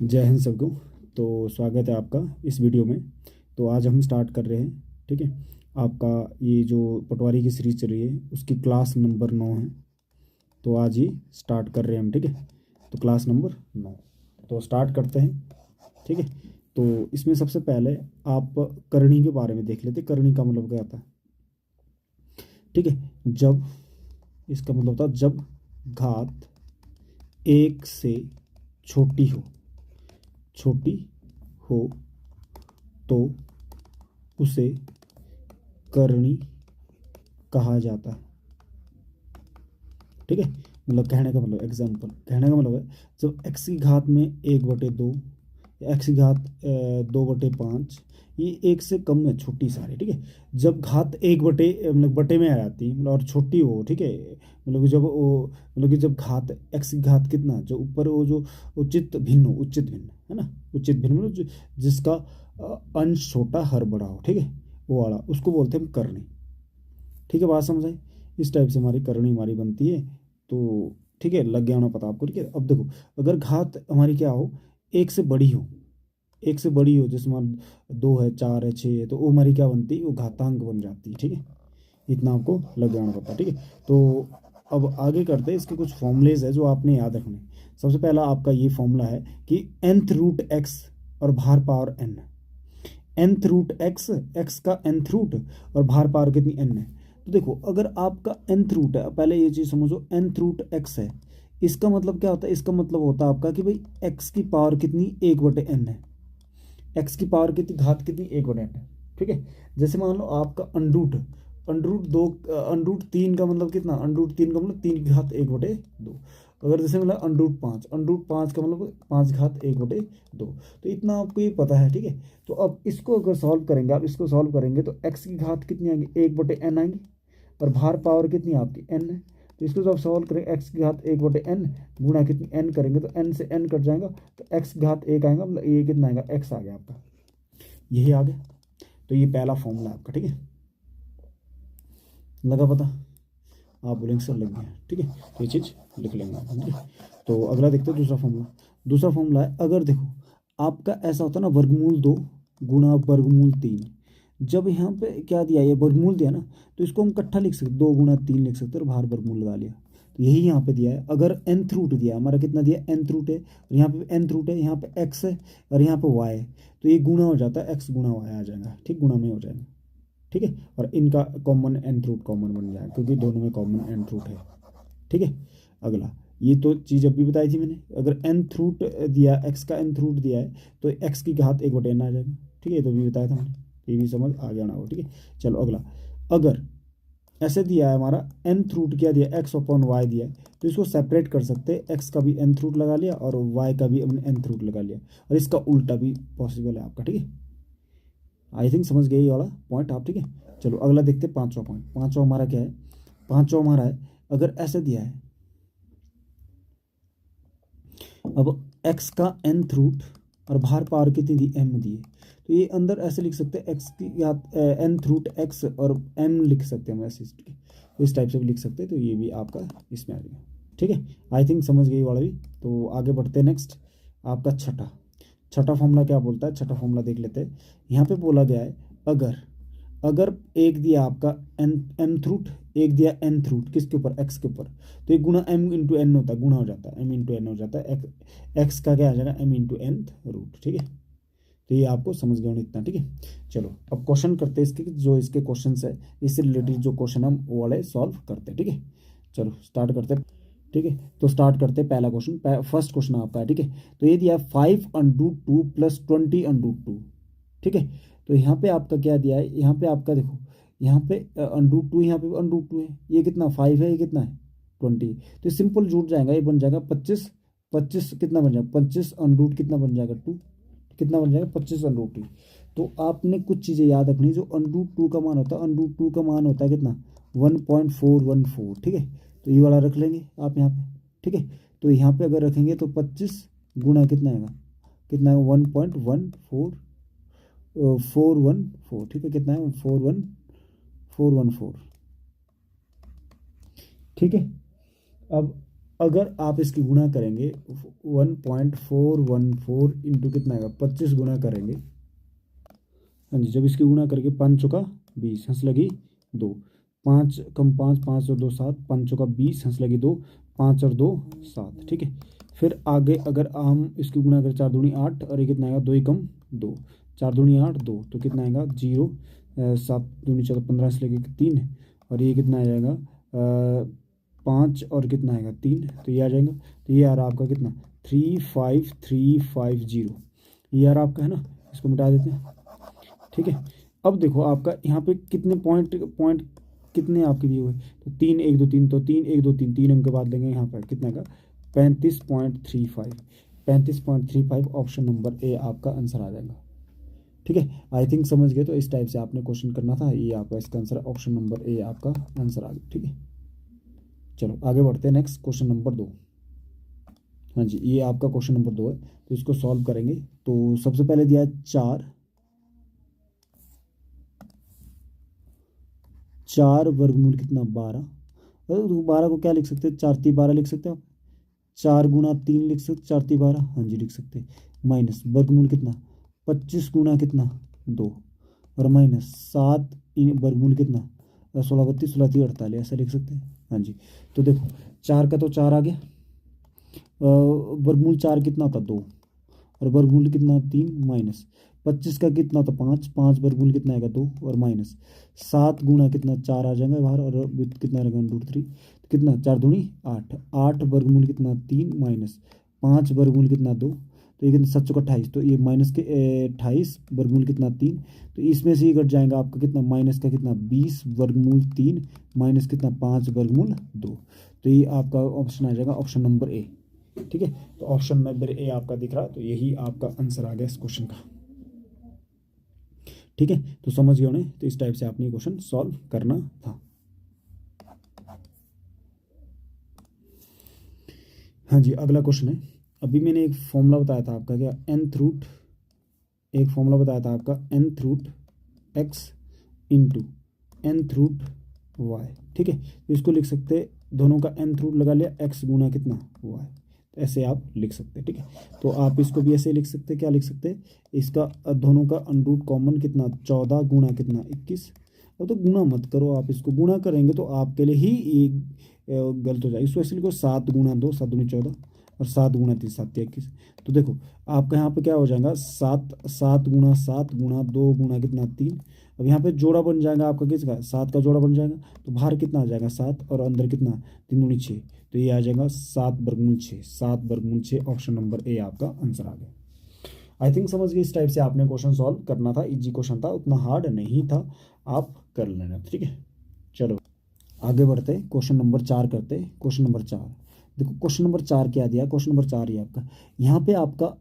जय हिंद सबको। तो स्वागत है आपका इस वीडियो में। तो आज हम स्टार्ट कर रहे हैं, ठीक है। आपका ये जो पटवारी की सीरीज चल रही है उसकी क्लास नंबर 9 है। तो आज ये स्टार्ट कर रहे हैं हम, ठीक है। तो क्लास नंबर 9, तो स्टार्ट करते हैं, ठीक है। तो इसमें सबसे पहले आप करनी के बारे में देख लेते। करनी का मतलब क्या होता है, ठीक है। जब इसका मतलब होता है जब घात एक से छोटी हो, छोटी हो तो उसे करनी कहा जाता है, ठीक है। मतलब कहने का मतलब, एग्जाम्पल कहने का मतलब है जब एक्स की घात में 1/2 या एक्स की घात 2/5, ये एक से कम है, छोटी सारी, ठीक है। जब घात एक बटे मतलब बटे में आ जाती है, मतलब और छोटी हो, ठीक है। मतलब कि जब वो मतलब कि जब घात एक्स की घात कितना जो ऊपर वो जो उचित भिन्न हो, उचित भिन्न है ना, उचित भिन्न मतलब जिसका अंश छोटा हर बड़ा हो, ठीक है, वो वाला उसको बोलते हैं हम करनी, ठीक है। बात समझ आई। इस टाइप से हमारी करनी हमारी बनती है। तो ठीक है, लग गया होना पता आपको, ठीक है। अब देखो, अगर घात हमारी क्या हो, एक से बड़ी हो, एक से बड़ी हो, जैसे मान 2 है, 4 है, 6 है, तो वो हमारी क्या बनती है, वो घातांक बन जाती है, ठीक है। इतना आपको लग गया होना पता, ठीक है। तो अब आगे करते हैं, इसके कुछ फॉर्मूलेज है जो आपने याद रखने। सबसे पहला आपका ये फॉर्मूला है कि nth रूट एक्स और भार power n. nth root x, x का nth रूट और भार पावर कितनी n है। तो देखो, अगर आपका nth रूट है, पहले ये चीज़ समझो, nth रूट x है, इसका मतलब क्या होता है, इसका मतलब होता है आपका कि भाई x की पावर कितनी, 1/n है। x की पावर कितनी, घात कितनी, 1/n है, ठीक है। जैसे मान लो आपका अंडरूट, अंडरूट 2, अंडरूट 3 का मतलब कितना, अंडरूट 3 का मतलब 3 की घात 1/2। अगर जैसे मतलब अंडरूट 5, अंडरूट 5 का मतलब 5 घात 1/2। तो इतना आपको ये पता है, ठीक है। तो अब इसको अगर सॉल्व करेंगे, आप इसको सॉल्व करेंगे तो x की घात कितनी आएंगी, 1/n आएंगी, और भार पावर कितनी आपकी n है। तो इसको जब सॉल्व करेंगे, x की घात 1/n गुणा कितनी n करेंगे तो n से n कट जाएगा, तो x की घात 1 आएगा, मतलब ये कितना आएगा, x आ गया आपका, यही आ गया। तो ये पहला फॉर्मूला आपका, ठीक है। लगा पता, आप बोलेंगे सर लग गया, ठीक है। तो ये चीज़ लिख लेंगे आप, ठीक है। तो अगला देखते हैं दूसरा फॉर्मूला। दूसरा फॉर्मूला है, अगर देखो आपका ऐसा होता है ना, वर्गमूल 2 गुणा वर्गमूल 3। जब यहाँ पे क्या दिया, ये वर्गमूल दिया ना, तो इसको हम इकट्ठा लिख सकते, 2 गुणा 3 लिख सकते हैं, और बाहर वर्गमूल लगा लिया। तो यही यहाँ पे दिया है। अगर nth रूट दिया है हमारा, कितना दिया, nth रूट है, और यहाँ पे nth रूट है, यहाँ पे x है और यहाँ पे y है, तो ये गुणा हो जाता है, x गुणा y आ जाएगा, ठीक, गुणा में हो जाएगा, ठीक है। और इनका कॉमन nth रूट कॉमन बन जाएगा, क्योंकि दोनों में कॉमन nth रूट है, ठीक है। अगला, ये तो चीज़ अभी बताई थी मैंने, अगर nth रूट दिया, x का nth रूट दिया है, तो x की घात 1/n आ जाएगा, ठीक है। ये तो भी बताया था मैंने, ये भी समझ आ गया ना वो, ठीक है। चलो अगला, अगर ऐसे दिया है हमारा nth रूट क्या दिया, x/y दिया है, तो इसको सेपरेट कर सकते हैं, x का भी nth रूट लगा लिया और y का भी हमने nth रूट लगा लिया, और इसका उल्टा भी पॉसिबल है आपका, ठीक है। आई थिंक समझ गए ये वाला पॉइंट आप, ठीक है। चलो अगला देखते हैं, पांचवा पॉइंट। पांचवा हमारा क्या है, पांचवा हमारा है, अगर ऐसे दिया है, अब x का nth रूट और बाहर पावर कितनी दी, m दी है, तो ये अंदर ऐसे लिख सकते हैं, x की या nth रूट x और m लिख सकते हैं हम ऐसे, तो इस टाइप से भी लिख सकते हैं। तो ये भी आपका इसमें आ गया, ठीक है। आई थिंक समझ गई वाला भी। तो आगे बढ़ते हैं, नेक्स्ट आपका छठा। छठा फॉर्मूला क्या बोलता है, छठा फॉर्मूला देख लेते हैं। यहाँ पे बोला गया है, अगर अगर एक दिया आपका nth रूट, एक दिया nth रूट, किसके ऊपर, x के ऊपर, तो एक गुणा m इंटू एन होता है, गुणा हो जाता है, m इंटू एन हो जाता है, x का क्या आ जाएगा, m इंटू nth रूट, ठीक है। तो ये आपको समझ गया होना इतना, ठीक है। चलो अब क्वेश्चन करते हैं इसके, जो इसके क्वेश्चन है, इससे रिलेटेड जो क्वेश्चन हम वो वाले सॉल्व करते हैं, ठीक है। चलो स्टार्ट करते हैं, ठीक है। तो स्टार्ट करते हैं, पहला क्वेश्चन, फर्स्ट क्वेश्चन आपका है, ठीक है। तो ये दिया है 5√2 + 20√2, ठीक है। तो यहाँ पे आपका क्या दिया है, यहाँ पे आपका देखो, यहाँ पे √2, यहाँ पे √2 है, ये कितना 5 है, ये कितना है 20। तो सिंपल जुड़ जाएगा, ये बन जाएगा 25, 25 कितना बन जाएगा, 25 √ कितना बन जाएगा 2, कितना बन जाएगा 25 √2। तो आपने कुछ चीज़ें याद रखनी, जो √2 का मान होता है, √2 का मान होता है कितना, 1.414, ठीक है। तो ये वाला रख लेंगे आप यहाँ पे, ठीक है। तो यहाँ पे अगर रखेंगे तो 25 गुणा कितना आएगा, कितना है 1.414, ठीक है, कितना है 41414, ठीक है। अब अगर आप इसकी गुणा करेंगे 1.414 इंटू कितना आएगा 25 गुणा करेंगे। हाँ जी, जब इसकी गुणा करके 5 चौका 20, हंस लगी 2, 5 कम 5, 5 और 2 7, 5 चौका 20, हंस लगी 2, 5 और 2 7, ठीक है। फिर आगे अगर हम इसकी गुणा करें 4 दूनी 8 और ये कितना आएगा 2 कम 2, 4 दूनी 8 2, तो कितना आएगा 0, 7 दूनी 14 15, हंस लगी 3, और ये कितना आ जाएगा 5 और कितना आएगा 3, तो ये आ जाएगा। तो ये आ रहा आपका कितना 35350, ये यार आपका है ना, इसको मिटा देते हैं, ठीक है। अब देखो आपका यहाँ पे कितने पॉइंट पॉइंट कितने आपके दिए हुए, तो 3 1 2 3, तो 3 1 2 3 3 अंक के बाद लेंगे यहाँ पर कितना का 35.35, 35.35 ऑप्शन नंबर ए आपका आंसर आ जाएगा, ठीक है। आई थिंक समझ गए। तो इस टाइप से आपने क्वेश्चन करना था, ये आपका इसका आंसर ऑप्शन नंबर ए आपका आंसर आ गया, ठीक है। चलो आगे बढ़ते हैं, नेक्स्ट क्वेश्चन नंबर 2। हाँ जी, ये आपका क्वेश्चन नंबर 2 है, तो इसको सॉल्व करेंगे। तो सबसे पहले दिया है 4 वर्गमूल कितना 12, तो 12 को क्या लिख सकते हैं 4 3 12 लिख सकते हैं आप, 4 गुना 3 लिख सकते 4 3 12, हाँ जी लिख सकते, माइनस वर्गमूल कितना 25 गुना कितना 2, और माइनस 7 वर्गमूल कितना 16 32 16 3 48, ऐसा लिख सकते हैं, हाँ जी। तो देखो 4 का तो 4 आ गया, वर्गमूल 4 कितना होता 2, और वर्गमूल कितना 3, माइनस 25 का कितना था 5, 5 वर्गमूल कितना आएगा 2, और माइनस 7 गुना कितना 4 आ जाएगा बाहर, और विथ कितना रहेगा √3, कितना 4 दूनी 8, 8 वर्गमूल कितना 3, माइनस 5 वर्गमूल कितना 2, तो ये कितना 7 चौका 28, तो ये माइनस के 28 वर्गमूल कितना 3, तो इसमें से ही घट जाएगा आपका कितना माइनस का कितना 20 वर्गमूल 3, माइनस कितना 5 वर्गमूल 2, तो ये आपका ऑप्शन आ जाएगा ऑप्शन नंबर ए, ठीक है। तो ऑप्शन नंबर ए आपका दिख रहा है, तो यही आपका आंसर आ गया इस क्वेश्चन का, ठीक है। तो समझ गए उन्हें, तो इस टाइप से आपने क्वेश्चन सॉल्व करना था। हाँ जी, अगला क्वेश्चन है। अभी मैंने एक फॉर्मूला बताया था आपका, क्या nth रूट, एक फॉर्मूला बताया था आपका nth root x into nth root y, ठीक है। तो इसको लिख सकते, दोनों का nth रूट लगा लिया, x गुना कितना y, ऐसे आप लिख सकते हैं, ठीक है। तो आप इसको भी ऐसे लिख सकते हैं, क्या लिख सकते हैं, इसका दोनों का अंडरूट कॉमन कितना 14 गुना कितना 21, अब तो गुणा मत करो, आप इसको गुणा करेंगे तो आपके लिए ही ये गलत हो जाएगा। इसको ऐसे लिखो 7 गुना 2 7 दूनी 14, और 7 गुना 3 7 21, तो देखो आपका यहाँ पे क्या हो जाएगा 7 7 गुना 7 गुना 2 गुना कितना 3, अब यहाँ पे जोड़ा बन जाएगा आपका किसका 7 का जोड़ा बन जाएगा, तो बाहर कितना आ जाएगा 7, और अंदर कितना 3 दूनी 6, तो ये आ जाएगा 7 वर्गमूल 6, 7 वर्गमूल 6 ऑप्शन नंबर ए आपका आंसर आ गया। आई थिंक समझ गए, इस टाइप से आपने क्वेश्चन सॉल्व करना था, इजी क्वेश्चन था, उतना हार्ड नहीं था, आप कर लेना, ठीक है। चलो आगे बढ़ते, क्वेश्चन नंबर 4 करते। क्वेश्चन नंबर 4 देखो, क्वेश्चन नंबर 4 क्या दिया, क्वेश्चन नंबर 4 ये आपका, यहाँ पे आपका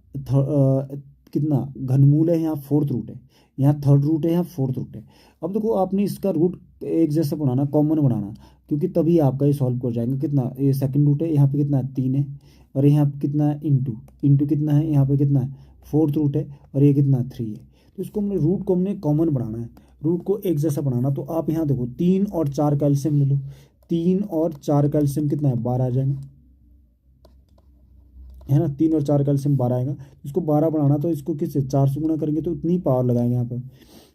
कितना घनमूल है, यहाँ 4th रूट है, यहाँ 3rd रूट है, यहाँ 4th रूट है। अब देखो आपने इसका रूट एक जैसा बनाना, कॉमन बनाना, क्योंकि तभी आपका ये सॉल्व हो जाएगा। कितना ये 2nd रूट है, यहाँ पे कितना है 3 है, और यहाँ पे कितना है इंटू इंटू कितना है, यहाँ पे कितना है 4th रूट है, और ये कितना 3 है। तो इसको हमने रूट को हमने कॉमन बनाना है, रूट को एक जैसा बनाना। तो आप यहाँ देखो 3 और 4 का एलसीएम ले लो, 3 और 4 का एलसीएम कितना है 12 आ जाएगा, है ना, 3 और 4 का एलसीएम 12 आएगा। इसको 12 बनाना, तो इसको किससे 4 से गुणा करेंगे तो इतनी पावर लगाएंगे यहाँ पर,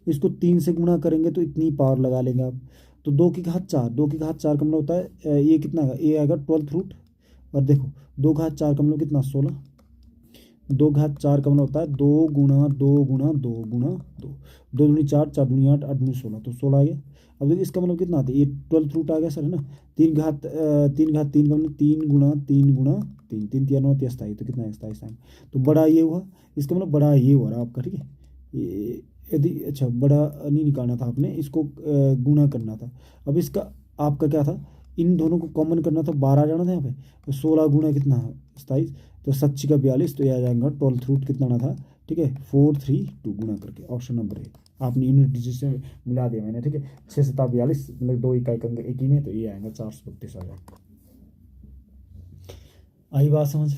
इसको 3 से गुणा करेंगे तो इतनी पावर लगा लेंगे आप। तो 2 की घात 4, 2 की घात 4 का मतलब होता है ये कितना आएगा, ये आएगा 12th रूट, और देखो 2 घात 4 का मतलब कितना 16, 2 घात 4 का मतलब होता है 2 गुणा 2 गुणा 2 गुणा 2, 2 दूनी 4 4 दूनी 8 8 दूनी 16, तो 16 आ गया। अब देखिए इसका मतलब कितना आता है, ये 12th रूट आ गया सर, है ना। 3 घात 3 घात 3 का मतलब 3 गुणा 3 गुणा 3, 3 3 9 27, तो कितना है 27 आएगा। तो बड़ा ये हुआ, इसका मतलब बड़ा ये हुआ रहा आपका, ठीक है। यदि अच्छा बड़ा नहीं निकालना था आपने, इसको गुणा करना था। अब इसका आपका क्या था, इन दोनों को कॉमन करना था, 12 जाना था यहाँ पे, तो 16 गुणा कितना 27, तो 7 का 42, तो यह आ जाएगा 12th रूट कितना आना था, ठीक है 432 गुणा करके, ऑप्शन नंबर ए। आपने यूनिट डिजिट से मिला दिया मैंने, ठीक है, 6 7 42 मतलब 2 इकाई अंक एक ही में, तो ये आएगा 432 आ जाएगा। आई बात समझ,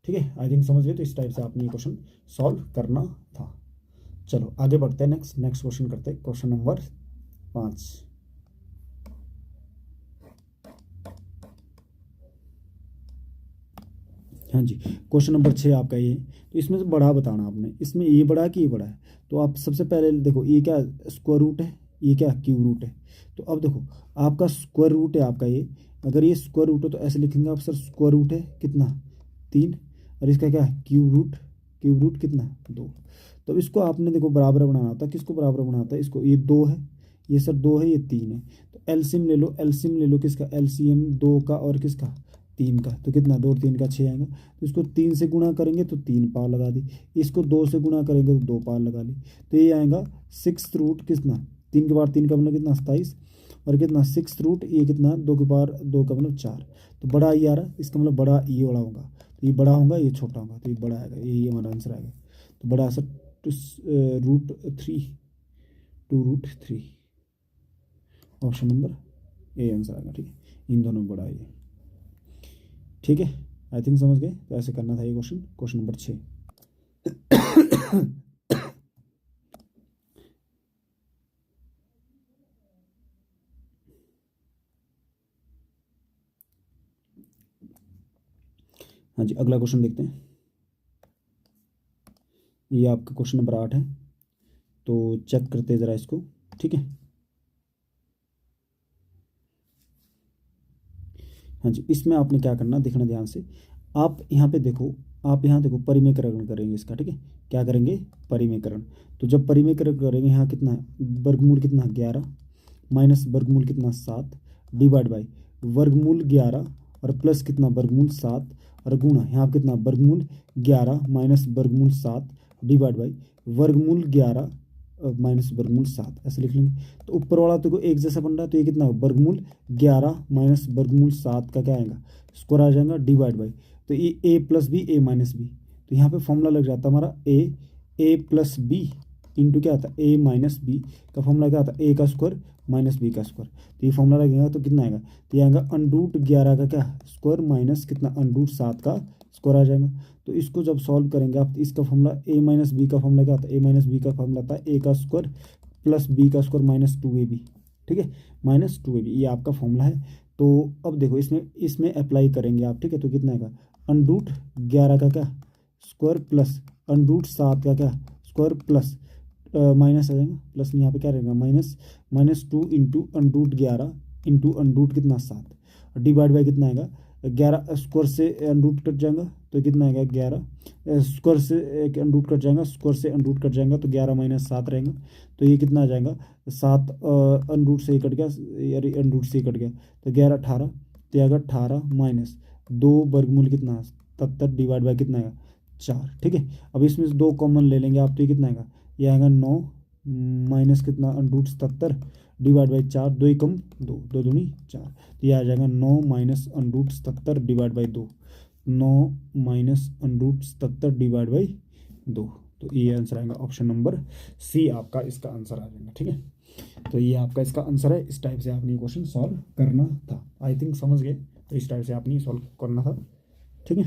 ठीक है। आई थिंक समझ गए, तो इस टाइप से आपने ये क्वेश्चन सॉल्व करना था। चलो आगे बढ़ते हैं, नेक्स्ट क्वेश्चन करते हैं, क्वेश्चन नंबर 5। हाँ जी, क्वेश्चन नंबर 6 आपका ये। तो इसमें से बड़ा बताना आपने, इसमें ये बड़ा है कि ये बड़ा है। तो आप सबसे पहले देखो ये क्या स्क्वायर रूट है, ये क्या क्यूब रूट है। तो अब देखो आपका स्क्वायर रूट है आपका ये, अगर ये स्क्वायर रूट है तो ऐसे लिखेंगे आप सर, स्क्वायर रूट है कितना 3, और इसका क्या है क्यूब रूट कितना 2। तो इसको आपने देखो बराबर बनाना होता है, किसको बराबर बनाना होता है, इसको, ये 2 है, ये सर 2 है, ये 3 है। तो एलसीएम ले लो, एलसीएम ले लो किसका, एलसीएम 2 का और किसका 3 का। तो कितना 2 और 3 का 6 आएगा। तो इसको 3 से गुणा करेंगे तो 3 पावर लगा दी, इसको 2 से गुणा करेंगे तो 2 पावर लगा ली। तो ये आएगा 6 रूट कितना 3 के पावर 3 का मतलब कितना 27, और कितना 6 रूट ये कितना 2 के पावर 2 का मतलब 4। तो बड़ा ये आ रहा है, इसका मतलब बड़ा ये बड़ा होगा, तो ये बड़ा होगा ये छोटा होगा, तो ये बड़ा आएगा, ये हमारा आंसर आएगा। तो बड़ा answer root 3, 2√3, option number A answer आएगा। ठीक है, इन दोनों बड़ा ये। ठीक है, आई थिंक समझ गए। तो ऐसे करना था ये क्वेश्चन, क्वेश्चन नंबर 6। हाँ जी, अगला क्वेश्चन देखते हैं। ये आपका क्वेश्चन नंबर 8 है, तो चेक करते हैं ज़रा इसको। ठीक है, हाँ जी, इसमें आपने क्या करना देखना ध्यान से। आप यहाँ पे देखो, आप यहाँ देखो परिमेयकरण करेंगे इसका। ठीक है, क्या करेंगे, परिमेयकरण। तो जब परिमेयकरण करेंगे यहाँ कितना है, वर्गमूल कितना 11 माइनस वर्गमूल कितना 7 डिवाइड बाई वर्गमूल 11 और प्लस कितना वर्गमूल 7 और गुणा यहाँ पे कितना वर्गमूल 11 माइनस वर्गमूल 7 डिवाइड बाई वर्गमूल 11 माइनस वर्गमूल 7, ऐसे लिख लेंगे। तो ऊपर वाला तो एक जैसा बन रहा है, तो ये कितना वर्गमूल 11 माइनस वर्गमूल 7 का क्या आएगा, स्क्वायर आ जाएगा, डिवाइड बाई। तो ये ए plus B A minus B, तो यहाँ पे फॉर्मूला लग जाता है हमारा ए प्लस बी इंटू क्या आता है ए माइनस बी का फॉर्मूला क्या आता है, ए का स्क्वायर माइनस बी का स्क्वायर। तो ये फॉर्मूला लगेगा तो कितना आएगा, तो ये आएगा अंडरूट 11 का क्या स्क्वायर माइनस कितना अंडरूट 7 का स्क्वायर आ जाएगा। तो इसको जब सॉल्व करेंगे आप, इसका फॉर्मूला ए माइनस बी का फॉर्मूला क्या आता है, ए माइनस बी का फॉर्मूला आता है ए का स्क्वायर प्लस बी का स्क्वायर माइनस 2ab। ठीक है, माइनस 2ab ये आपका फॉर्मूला है। तो अब देखो इसमें अप्लाई करेंगे आप। ठीक है, तो कितना आएगा अंडरूट 11 का क्या स्क्वायर प्लस अंडरूट 7 का क्या स्क्वायर प्लस माइनस आ जाएगा, प्लस यहाँ पे क्या रहेगा -2 इंटू अंडरूट 11 इंटू अंडरूट कितना 7 डिवाइड बाई कितना आएगा 11 स्क्वायर से अंडरूट कट जाएगा तो कितना आएगा 11 स्क्वायर से एक अंडरूट कट जाएगा, स्क्वायर से अंडरूट कट जाएगा तो 11 माइनस 7 रहेगा। तो ये कितना आ जाएगा 7 अंडरूट से कट गया, यार अंडरूट से कट गया तो 11 18, तो आएगा 18 माइनस 2 वर्गमूल कितना 77 डिवाइड बाई कितना आएगा 4। ठीक है, अब इसमें से 2 कॉमन ले लेंगे आप, तो ये कितना आएगा, ये आएगा 9 माइनस कितना अंडरूट 77 डिवाइड बाई 4, 2 एकम 2, 2 दूनी 4, तो ये आ जाएगा 9 minus under root 77 divide by 2, 9 minus under root 77 divide by 2। तो ये आंसर आएगा ऑप्शन नंबर सी आपका इसका आंसर आ जाएगा। ठीक है, तो ये आपका इसका आंसर है। इस टाइप से आपने क्वेश्चन सॉल्व करना था, आई थिंक समझ गए। तो इस टाइप से आपने सॉल्व करना था। ठीक है,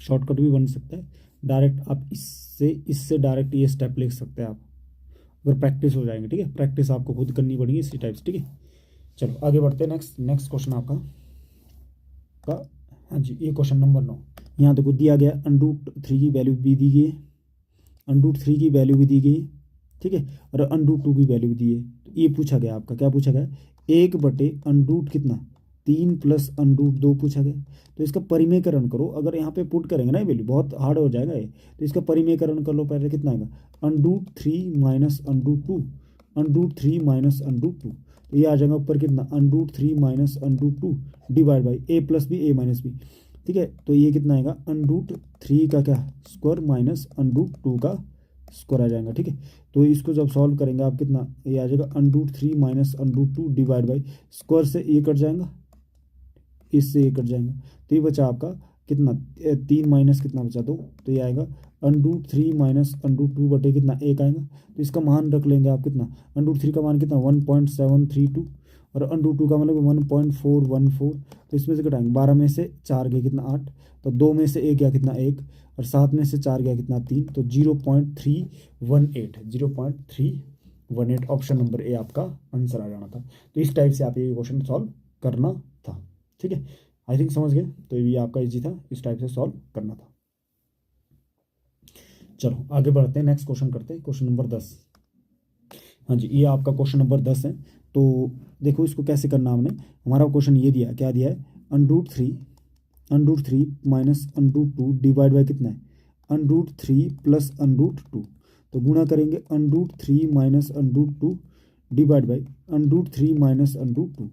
शॉर्टकट भी बन सकता है, डायरेक्ट आप इससे डायरेक्ट ये स्टेप लिख सकते हैं आप, अगर प्रैक्टिस हो जाएंगे। ठीक है, प्रैक्टिस आपको खुद करनी पड़ेगी इसी टाइप से। ठीक है, चलो आगे बढ़ते हैं। नेक्स्ट क्वेश्चन आपका हाँ जी, ये क्वेश्चन नंबर 9। यहाँ देखो दिया गया अंडरूट 3 की वैल्यू भी दी गई है, अंडरूट 3 की वैल्यू भी दी गई है। ठीक है, और अंडरूट 2 की वैल्यू भी दी है। तो ये पूछा गया आपका, क्या पूछा गया, 1/अंडरूट कितना 3 प्लस अंडरूट 2 पूछा गया। तो इसका परिमेयकरण करो, अगर यहाँ पे पुट करेंगे ना ये वैल्यू बहुत हार्ड हो जाएगा ये, तो इसका परिमेयकरण कर लो पहले। कितना आएगा under root 3 minus under root 2, under root 3 minus under root 2, तो ये आ जाएगा ऊपर कितना under root 3 minus under root 2 divide by A plus B A minus B. ठीक है, तो ये कितना आएगा अंडरूट 3 का क्या स्क्वायर माइनस अंडरूट 2 का स्क्वायर आ जाएगा। ठीक है, तो इसको जब सॉल्व करेंगे आप कितना ये आ जाएगा under root 3 minus under root 2 divide by square से ये कट जाएगा, इससे ये कट जाएगा, तो ये बचा आपका कितना 3 माइनस कितना बचा 2, तो ये आएगा अंडरूट 3 माइनस अंडरूट 2 बटे कितना 1 आएगा। तो इसका मान रख लेंगे आप कितना अंडरूट 3 का मान कितना 1.732 और अंडरूट 2 का मतलब 1.414। तो इसमें से घटाएंगे 12 में से 4 गया कितना 8, तो 2 में से 1 गया कितना 1 और 7 में से 4 गया कितना 3, तो 0.318 ऑप्शन नंबर ए आपका आंसर आ जाना था। तो इस टाइप से आप ये क्वेश्चन सॉल्व करना था। ठीक है, आई थिंक समझ गए। तो ये आपका इजी था, इस टाइप से सॉल्व करना था। चलो आगे बढ़ते हैं, नेक्स्ट क्वेश्चन करते हैं, क्वेश्चन नंबर 10। हाँ जी, ये आपका क्वेश्चन नंबर 10 है। तो देखो इसको कैसे करना हमने, हमारा क्वेश्चन ये दिया, क्या दिया है, under root three minus under root 2 divide by कितना है, अंडरूट 3 प्लस अंडरूट 2। तो गुणा करेंगे under root 3 minus under root 2 divide by under root 3 minus under root 2।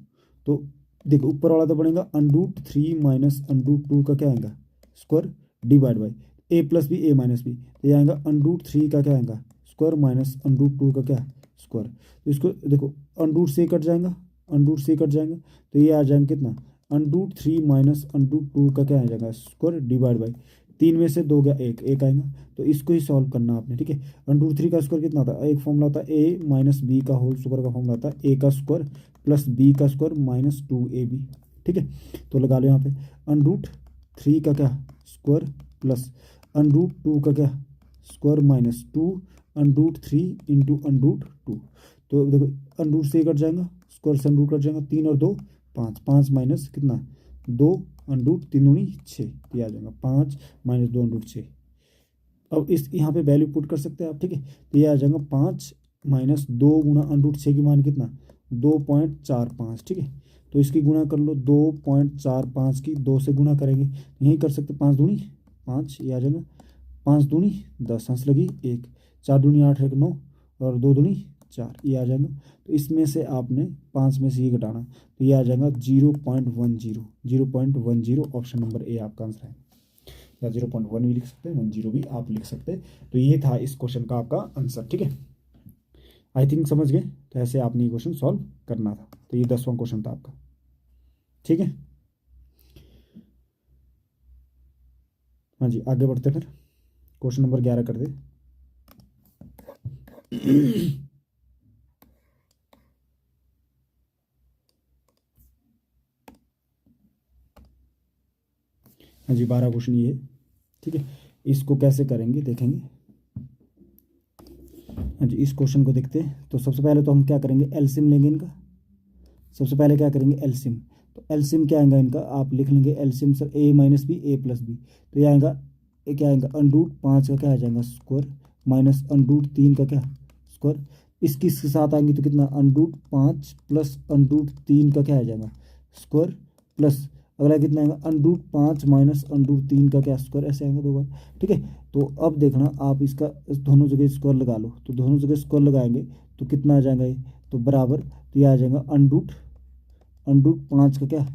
तो देखो ऊपर वाला तो बनेगा अंडरूट 3 माइनस अंडरूट 2 का क्या आएगा, square, divide by A plus B A minus B, तो ये आएगा अंडरूट 3 का क्या आएगा, स्क्वायर, माइनस अंडरूट 2 का क्या, स्क्वायर। तो इसको देखो अंडरूट से कट जाएगा, अंडरूट से कट जाएगा, तो ये आ जाएगा कितना, अंडरूट 3 माइनस अंडरूट 2 का क्या आ जाएगा, स्क्वायर, डिवाइड बाई 3 में से 2 गया, एक आएगा। तो इसको ही सॉल्व करना आपने, ठीक है। अंडरूट 3 का स्क्वायर कितना होता है, एक फॉर्मूला होता है ए माइनस बी का होल स्क्वायर का फॉर्मूला होता है ए का स्क्वायर प्लस बी का स्क्वायर माइनस 2ab, ठीक है। तो लगा लो यहाँ पे अंडरूट 3 का क्या स्क्वायर प्लस अंडरूट 2 का क्या square minus 2 under root 3 into under root 2। तो देखो अंडरूट से कट जाएगा, स्क्वायर से अंडरूट कट जाएगा, 3 और 2 5, 5 माइनस कितना 2 अंडरूट 3 दूनी 6, ये आ जाएगा 5 माइनस 2 अंडरूट 6। अब इस यहाँ पे वैल्यू पुट कर सकते हैं आप, ठीक है। तो ये आ जाएगा 5 माइनस 2 गुना अंडरूट 6 की मान कितना 2.45, ठीक है। तो इसकी गुणा कर लो, 2.45 की 2 से गुणा करेंगे, यहीं कर सकते, 5 दूनी 5, ये आ जाएगा 5 दूनी 10, हंस लगी 1, 4 दूनी 8 1 9 और 2 दूनी 4, ये आ जाएगा। तो इसमें से आपने 5 में से ये घटाना, तो ये आ जाएगा 0.10 ऑप्शन नंबर ए आपका आंसर है, या 0.1 भी लिख सकते हैं, 10 भी आप लिख सकते हैं। तो ये था इस क्वेश्चन का आपका आंसर, ठीक है। आई थिंक समझ गए। तो ऐसे आपने ये क्वेश्चन सॉल्व करना था। तो ये 10वां क्वेश्चन था आपका, ठीक है। हाँ जी आगे बढ़ते फिर, क्वेश्चन नंबर 11 कर दे। हाँ जी 12 क्वेश्चन ये है, ठीक है। इसको कैसे करेंगे देखेंगे। हाँ जी इस क्वेश्चन को देखते हैं। तो सबसे पहले तो हम क्या करेंगे, एलसीएम लेंगे इनका। सबसे पहले क्या करेंगे, एलसीएम। तो एलसीएम क्या आएगा इनका, आप लिख लेंगे एलसीएम सर ए माइनस बी ए प्लस बी। तो ये आएगा, ये क्या आएगा, अंडरूट 5 का क्या आ जाएगा स्क्वायर माइनस अंडरूट 3 का क्या स्क्वायर। इसके साथ आएंगे तो कितना अंडरूट 5 प्लस अंडरूट 3 का क्या आ जाएगा स्क्वायर प्लस अगला कितना आएगा अंडरूट 5 माइनस अंडरूट 3 का क्या स्क्वायर, ऐसे आएंगे 2 बार, ठीक है। तो अब देखना आप इसका दोनों जगह स्क्वायर लगा लो। तो दोनों जगह स्क्वायर लगाएंगे तो कितना आ जाएगा ये, तो बराबर, तो ये आ जाएगा अंडरूट 5 का क्या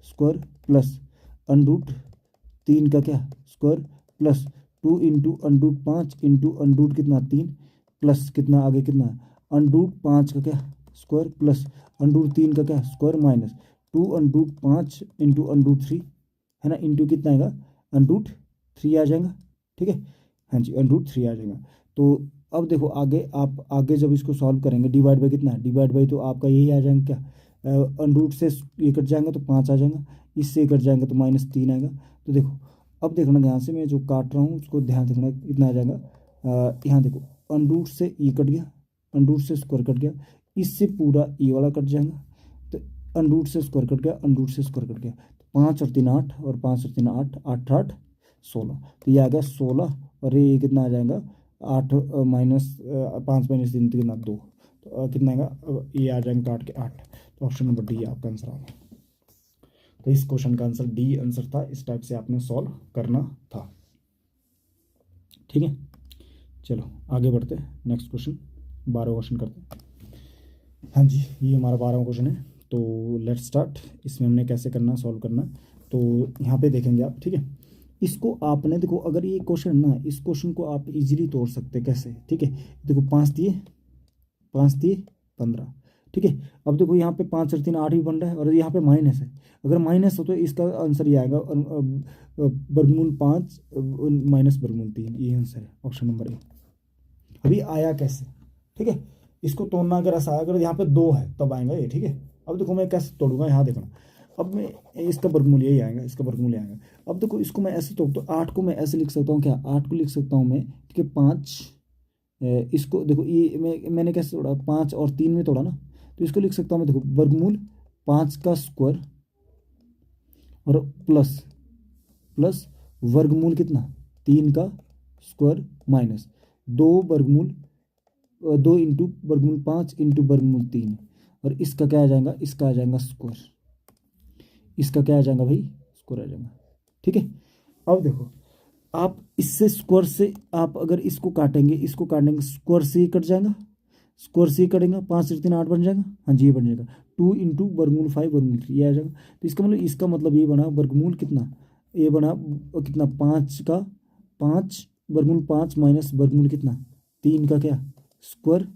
स्क्वायर प्लस अंडरूट 3 का क्या square plus 2 into under root 5 into under root कितना 3 प्लस कितना आगे कितना अंडरूट 5 का क्या स्क्वायर प्लस अंडरूट 3 का क्या square minus 2 under root 5 into under root 3, है ना, इंटू कितना आएगा अंडरूट 3 आ जाएगा, ठीक है। हाँ जी अंडरूट 3 आ जाएगा। तो अब देखो आगे, आप आगे जब इसको सॉल्व करेंगे, डिवाइड बाई कितना है, डिवाइड बाई तो आपका यही आ जाएगा क्या, अंडरूट से ये कट जाएंगे तो 5 आ जाएगा, इससे कट जाएंगे तो -3 आएगा। तो देखो अब देखना ध्यान से, मैं जो काट रहा हूँ उसको ध्यान देखना कितना आ जाएगा। यहाँ देखो अंडरूट से ये कट गया, अंडरूट से स्क्वायर कट गया, इससे पूरा ये वाला कट जाएगा, तो अंडरूट से स्क्वायर कट गया, अंडरूट से स्क्वायर कट गया, 5 और 3 8 और 5 और 3 8, 8 8 16, तो ये आ गया 16 और ये कितना आ जाएगा 8 माइनस 5 माइनस 3 कितना 2, तो कितना आएगा ये आ जाएगा काट के 8। तो ऑप्शन नंबर डी आपका आंसर आ गया। तो इस क्वेश्चन का आंसर डी आंसर था, इस टाइप से आपने सॉल्व करना था, ठीक है। चलो आगे बढ़ते हैं, नेक्स्ट क्वेश्चन 12 क्वेश्चन करते हैं। हाँ जी ये हमारा 12वां क्वेश्चन है। तो लेट्स स्टार्ट, इसमें हमने कैसे करना सॉल्व करना। तो यहाँ पे देखेंगे आप, ठीक है। इसको आपने देखो, अगर ये क्वेश्चन ना, इस क्वेश्चन को आप इजीली तोड़ सकते कैसे, ठीक है। देखो 5 दिए 15, ठीक है। अब देखो यहाँ पे 5 और 3 8 भी बन रहा है और यहाँ पे माइनस है, अगर माइनस हो तो इसका आंसर ये आएगा वर्गमूल 5 माइनस वर्गमूल 3, ये आंसर है ऑप्शन नंबर ए। अभी आया कैसे, ठीक है। इसको तोड़ना अगर ऐसा, अगर यहाँ पे 2 है तब आएगा ये, ठीक है। अब देखो मैं कैसे तोड़ूंगा, यहाँ देखना, अब मैं इसका वर्गमूल यही आएगा, इसका वर्गमूल यही आएगा। अब देखो इसको मैं ऐसे तोड़, तो 8 को मैं ऐसे लिख सकता हूँ क्या, 8 को लिख सकता हूँ मैं, ठीक है 5, इसको देखो ये मैंने कैसे तोड़ा, 5 और 3 में तोड़ा ना, तो इसको लिख सकता हूँ मैं, देखो वर्गमूल 5 का स्क्वायर और प्लस प्लस वर्गमूल कितना 3 का स्क्वायर माइनस 2 वर्गमूल 2 इंटू वर्गमूल 5 इंटू वर्गमूल 3, और इसका क्या आ जाएगा, इसका आ जाएगा स्क्वायर, इसका क्या आ जाएगा भाई, स्क्वायर आ जाएगा। ठीक है, अब देखो आप इससे स्क्वायर से आप अगर इसको काटेंगे, इसको काटेंगे, स्क्वायर से ही कट जाएगा, स्क्वायर से ही कटेगा, 5 से 3 8 बन जाएगा, हाँ जी ये बन जाएगा। 2 इंटू वर्गमूल 5 वर्गमूल 3 ये आ जाएगा। तो इसका मतलब ये बना वर्गमूल कितना, ये बना कितना 5 का 5 वर्गमूल 5 माइनस वर्गमूल कितना 3 का क्या स्क्वायर।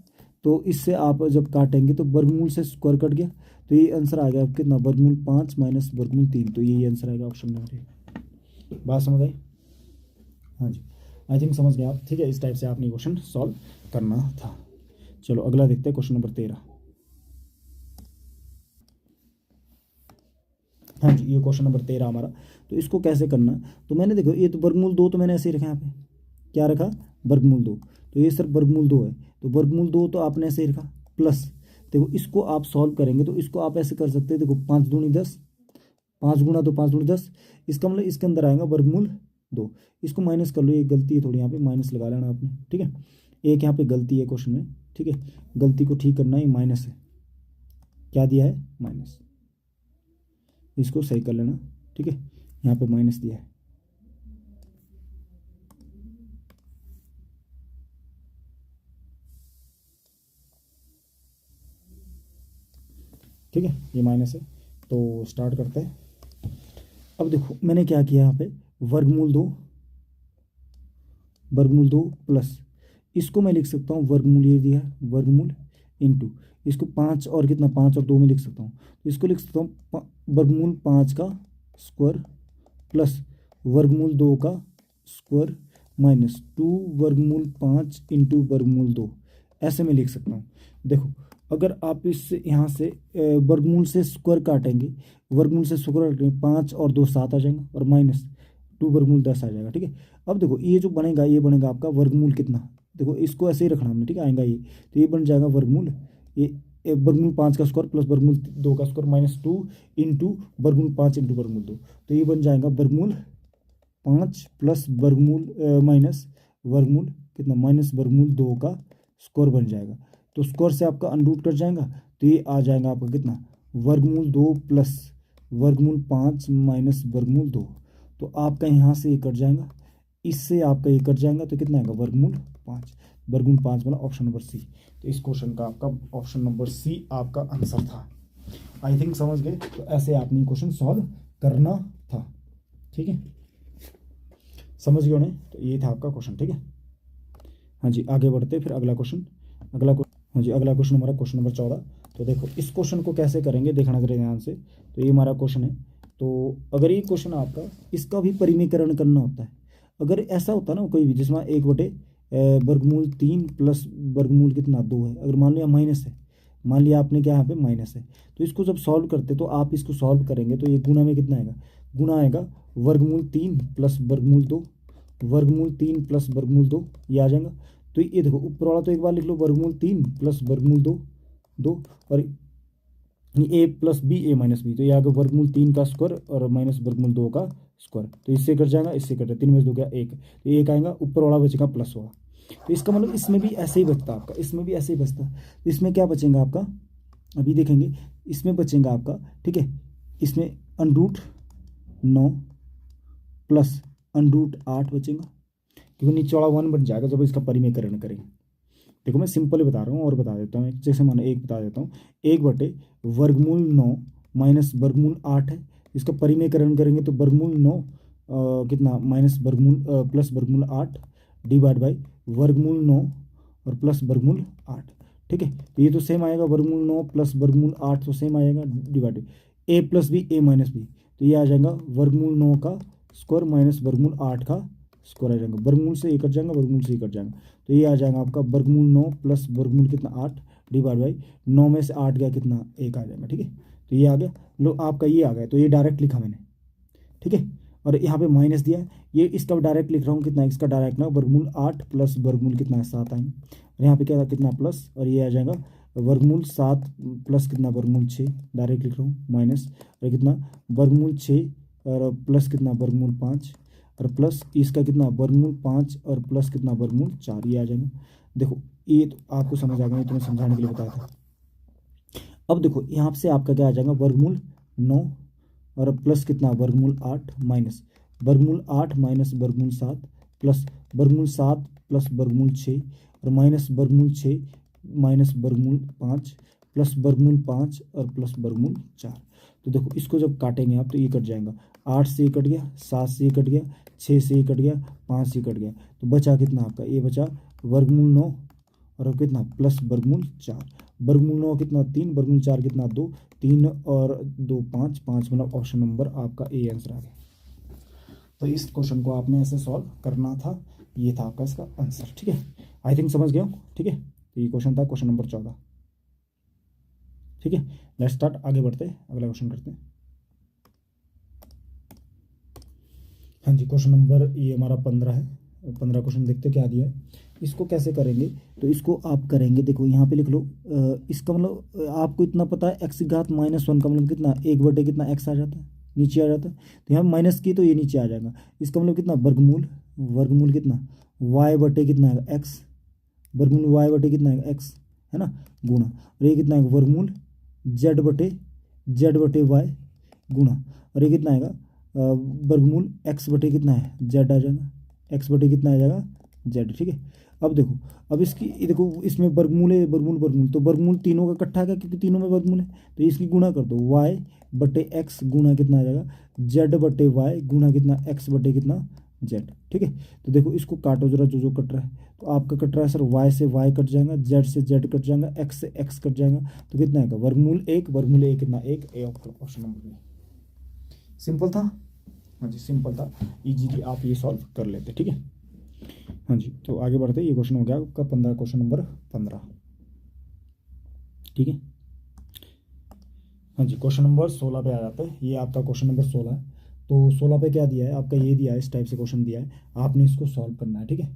तो इससे आप जब काटेंगे तो वर्गमूल से स्क्वायर कट गया, तो ये आंसर आ गया कितना वर्गमूल 5 माइनस वर्गमूल 3, तो ये आंसर आएगा ऑप्शन नंबर ए। बात समझ आई, हाँ जी आई थिंक समझ गए आप। ठीक है, इस टाइप से आपने क्वेश्चन सॉल्व करना था। चलो अगला देखते हैं, क्वेश्चन नंबर 13। हाँ जी, ये क्वेश्चन नंबर 13 हमारा। तो इसको कैसे करना, तो मैंने देखो ये तो वर्गमूल 2 तो मैंने ऐसे ही रखा, यहाँ पे क्या रखा वर्गमूल 2, तो ये सर वर्गमूल 2 है, तो वर्गमूल 2 तो आपने ऐसे ही रखा प्लस। देखो इसको आप सॉल्व करेंगे तो इसको आप ऐसे कर सकते हैं, देखो 5 दूनी 10, 5 गुना तो 5 दूनी 10, इसका मतलब इसके अंदर आएगा वर्गमूल 2। इसको माइनस कर लो, ये गलती है थोड़ी, यहाँ पे माइनस लगा लेना आपने। ठीक है, एक यहाँ पे गलती है क्वेश्चन में। ठीक है, गलती को ठीक करना, ये माइनस है, क्या दिया है माइनस, इसको सही कर लेना। ठीक है, यहाँ पे माइनस दिया है। ठीक है, ये माइनस है, तो स्टार्ट करते हैं। अब देखो मैंने क्या किया यहाँ पे वर्गमूल 2 प्लस, इसको मैं लिख सकता हूँ वर्गमूल, ये दिया है वर्गमूल इंटू, इसको 5 और कितना 5 और 2 में लिख सकता हूँ, तो इसको लिख सकता हूँ वर्गमूल 5 का स्क्वायर प्लस वर्गमूल 2 का स्क्वायर माइनस 2 वर्गमूल 5 इंटू वर्गमूल 2, ऐसे में लिख सकता हूँ। देखो अगर आप इस यहाँ से वर्गमूल से स्क्वायर काटेंगे, वर्गमूल से स्क्वायर काटेंगे 5 और 2 7 आ जाएगा, और माइनस 2 वर्गमूल 10 आ जाएगा। ठीक है, अब देखो ये जो बनेगा, ये बनेगा आपका वर्गमूल कितना, देखो इसको ऐसे ही रखना हमने। ठीक है, आएगा ये, तो ये बन जाएगा वर्गमूल, ये वर्गमूल 5 का स्क्वायर प्लस वर्गमूल 2 का स्क्वायर माइनस 2 इंटू वर्गमूल 5 इंटू वर्गमूल 2, तो ये बन जाएगा वर्गमूल 5 प्लस वर्गमूल माइनस वर्गमूल कितना माइनस वर्गमूल 2 का स्क्वायर बन जाएगा। तो स्क्वायर से आपका अनरूट कट जाएगा, तो ये आ जाएगा आपका कितना वर्गमूल 2 प्लस वर्गमूल 5 माइनस वर्गमूल 2, तो आपका यहाँ से ये कट जाएगा, इससे आपका ये कट जाएगा, तो कितना आएगा वर्गमूल 5, वर्गमूल 5 वाला ऑप्शन नंबर सी। तो इस क्वेश्चन का आपका ऑप्शन नंबर सी आपका आंसर था। आई थिंक समझ गए, तो ऐसे आपने क्वेश्चन सॉल्व करना था। ठीक है, समझ गए उन्हें, तो ये था आपका क्वेश्चन। ठीक है, हाँ जी आगे बढ़ते फिर अगला क्वेश्चन, हाँ जी अगला क्वेश्चन हमारा क्वेश्चन नंबर 14। तो देखो इस क्वेश्चन को कैसे करेंगे देखना जरा ध्यान से। तो ये हमारा क्वेश्चन है, तो अगर ये क्वेश्चन आपका इसका भी परिमीकरण करना होता है, अगर ऐसा होता है ना कोई भी जिसमें 1 वर्गमूल 3 प्लस वर्गमूल कितना 2 है, अगर मान लिया माइनस है, मान लिया आपने क्या यहाँ पे माइनस है, तो इसको जब सॉल्व करते तो आप इसको सॉल्व करेंगे तो ये गुना में कितना आएगा, गुना आएगा वर्गमूल 3 प्लस वर्गमूल 2, वर्गमूल 3 प्लस वर्गमूल 2 ये आ जाएगा। तो ये देखो ऊपर वाला तो एक बार लिख लो वर्गमूल 3 प्लस वर्गमूल 2 और ए plus B A minus B, तो ये आ गया वर्गमूल 3 का स्क्वायर और माइनस वर्गमूल 2 का स्क्वायर, तो इससे कट जाएगा, इससे कट 3 में से 2 गया 1, तो एक आएगा ऊपर वाला बचेगा प्लस वाला। तो इसका मतलब इसमें भी ऐसे ही बचता आपका, इसमें भी ऐसे ही बचता, तो इसमें क्या बचेगा आपका अभी देखेंगे, इसमें बचेगा आपका ठीक है, इसमें अनरूट 9 प्लस अनरूट 8 बचेगा, क्योंकि नीचे वाला 1 बन जाएगा जब इसका परिमीकरण करेंगे। देखो मैं सिंपल बता रहा हूँ और बता देता हूँ, जैसे मानो एक बता देता हूँ, 1/वर्गमूल 9 माइनस वर्गमूल 8 है, इसका परिमीकरण करेंगे तो वर्गमूल 9 कितना माइनस वर्गमूल प्लस वर्गमूल 8 डिवाइड बाई वर्गमूल 9 और प्लस वर्गमूल 8। ठीक है, तो ये तो सेम आएगा वर्गमूल 9 प्लस वर्गमूल 8 तो सेम आएगा divide A plus B A minus B, तो ये आ जाएगा वर्गमूल 9 का स्क्वायर माइनस वर्गमूल 8 का स्क्वायर आ जाएगा, वर्गमूल से ये कट जाएगा, वर्गमूल से ये कट जाएगा, तो ये आ जाएगा आपका वर्गमूल 9 प्लस वर्गमूल कितना 8 डिवाइड बाई 9 में से 8 गया कितना 1 आ जाएगा। ठीक है, तो ये आ गया, लो आपका ये आ गया, तो ये डायरेक्ट लिखा मैंने। ठीक है, और यहाँ पे माइनस दिया, ये इसका डायरेक्ट लिख रहा हूँ कितना, इसका डायरेक्ट ना वर्गमूल 8 प्लस वर्गमूल कितना 7 आएंगे, और यहाँ पे क्या कितना प्लस, और ये आ जाएगा वर्गमूल 7 प्लस कितना वर्गमूल 6 डायरेक्ट लिख रहा हूँ माइनस, और कितना वर्गमूल 6 और प्लस कितना वर्गमूल 5 और प्लस इसका कितना वर्गमूल 5 और प्लस कितना वर्गमूल 4, ये आ जाएगा। देखो ये तो आपको समझ आ गया, ये तो मैं समझाने के लिए बताया था। अब देखो यहाँ से आपका क्या आ जाएगा वर्गमूल 9 और प्लस कितना वर्गमूल 8 माइनस वर्गमूल 8 माइनस वर्गमूल 7 प्लस वर्गमूल 7 प्लस वर्गमूल 6 और माइनस वर्गमूल 6 माइनस वर्गमूल 5 प्लस वर्गमूल 5 और प्लस वर्गमूल 4। तो देखो इसको जब काटेंगे आप तो ये कट जाएगा, 8 से ये कट गया, 7 से ये कट गया, 6 से ये कट गया, 5 से ये कट गया, तो बचा कितना आपका, ये बचा वर्गमूल 9 और कितना प्लस वर्गमूल 4। वर्गमूल 9 कितना 3, वर्गमूल 4 कितना 2, 3 और 2 5, 5 मतलब ऑप्शन नंबर आपका ए आंसर आ गया। तो इस क्वेश्चन को आपने ऐसे सॉल्व करना था, ये था आपका इसका आंसर। ठीक है, आई थिंक समझ गया हूँ। ठीक है, तो ये क्वेश्चन था क्वेश्चन नंबर 14। ठीक है, लेट्स स्टार्ट, आगे बढ़ते हैं, अगला क्वेश्चन करते हैं। हाँ जी, क्वेश्चन नंबर ये हमारा 15 है। 15 क्वेश्चन देखते क्या दिया है। इसको कैसे करेंगे, तो इसको आप करेंगे, देखो यहाँ पे लिख लो, इसका मतलब आपको इतना पता है एक्स घात -1 का मतलब कितना 1/, कितना एक्स आ जाता है, नीचे आ जाता है, तो यहाँ माइनस की तो ये नीचे आ जाएगा। इसका मतलब कितना वर्गमूल, वर्गमूल कितना y/, कितना है एक्स, वर्गमूल y/, कितना है एक्स, है ना, गुणा, और ये कितना है वर्गमूल z/y गुणा, और ये कितना आएगा वर्गमूल x/, कितना है z आ जाएगा, x/, कितना आ जाएगा z। ठीक है, अब देखो, अब इसकी देखो इसमें वर्गमूल है, वर्गमूल वर्गमूल, तो वर्गमूल तीनों का इकट्ठा है क्योंकि तीनों में वर्गमूल है, तो इसकी गुणा कर दो, y/x गुणा कितना आ जाएगा z/y गुणा कितना x/, कितना z। ठीक है, तो देखो इसको काटो जरा, जो जो कट रहा है, तो आपका कट रहा है सर y से y कट जाएगा, z से z कट जाएगा, x से x कट जाएगा, तो कितना आएगा वर्गमूल 1, वर्गमूल 1 कितना 1, A option number B. Simple था, हाँ जी सिंपल था, इजीली आप ये सॉल्व कर लेते। ठीक है, हाँ जी, तो आगे बढ़ते, ये क्वेश्चन हो गया आपका 15, क्वेश्चन नंबर 15। ठीक है, हाँ जी, क्वेश्चन नंबर 16 पे आ जाते हैं। ये आपका क्वेश्चन नंबर 16 है। तो 16 पे क्या दिया है आपका, ये दिया है, इस टाइप से क्वेश्चन दिया है, आपने इसको सॉल्व करना है। ठीक है,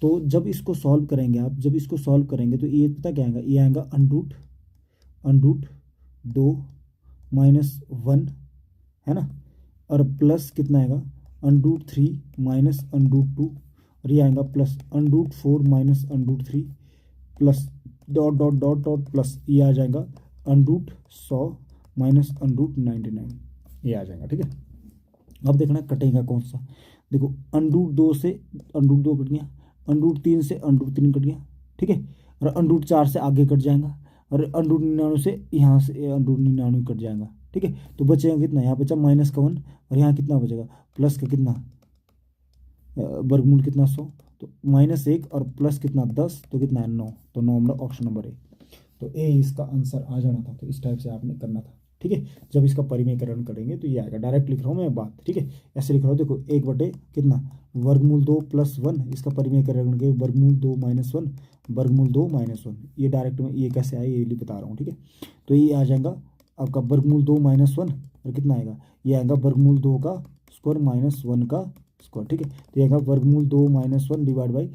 तो जब इसको सॉल्व करेंगे आप, जब इसको सॉल्व करेंगे तो ये पता क्या आएगा, ये आएगा अंडरूट 2 -1, है ना, और प्लस कितना आएगा √3 माइनस √2, और ये आएगा plus √4 minus √3 plus dot dot dot dot plus ये आ जाएगा √100 माइनस √99, ये आ जाएगा। ठीक है, अब देखना कटेगा कौन सा, देखो √2 से √2 कट गया, √3 से √3 कट गया। ठीक है, और √4 से आगे कट जाएगा, और √99 से यहाँ से √99 कट जाएगा। ठीक है, तो बचेगा कितना, यहाँ बचा -1 और यहाँ कितना बचेगा प्लस का कितना वर्गमूल कितना 100, तो -1 और प्लस कितना 10, तो कितना है 9, तो 9 नंबर ऑप्शन नंबर ए, तो ए इसका आंसर आ जाना था। तो इस टाइप से आपने करना था। ठीक है, जब इसका परिमेयकरण करेंगे तो ये आएगा, डायरेक्ट लिख रहा हूँ मैं बात। ठीक है, ऐसे लिख रहा हूँ, देखो 1/, कितना वर्गमूल 2 + 1, इसका परिमेयकरण करेंगे वर्गमूल 2 - 1, वर्गमूल 2 - 1, ये डायरेक्ट में ये कैसे आए ये बता रहा हूँ। ठीक है, तो ये आ जाएगा आपका वर्गमूल 2 - 1 और कितना आएगा, ये आएगा वर्गमूल 2 का स्क्वायर -1 का स्क्वायर। ठीक है, तो ये आएगा वर्गमूल 2 - 1 डिवाइड बाई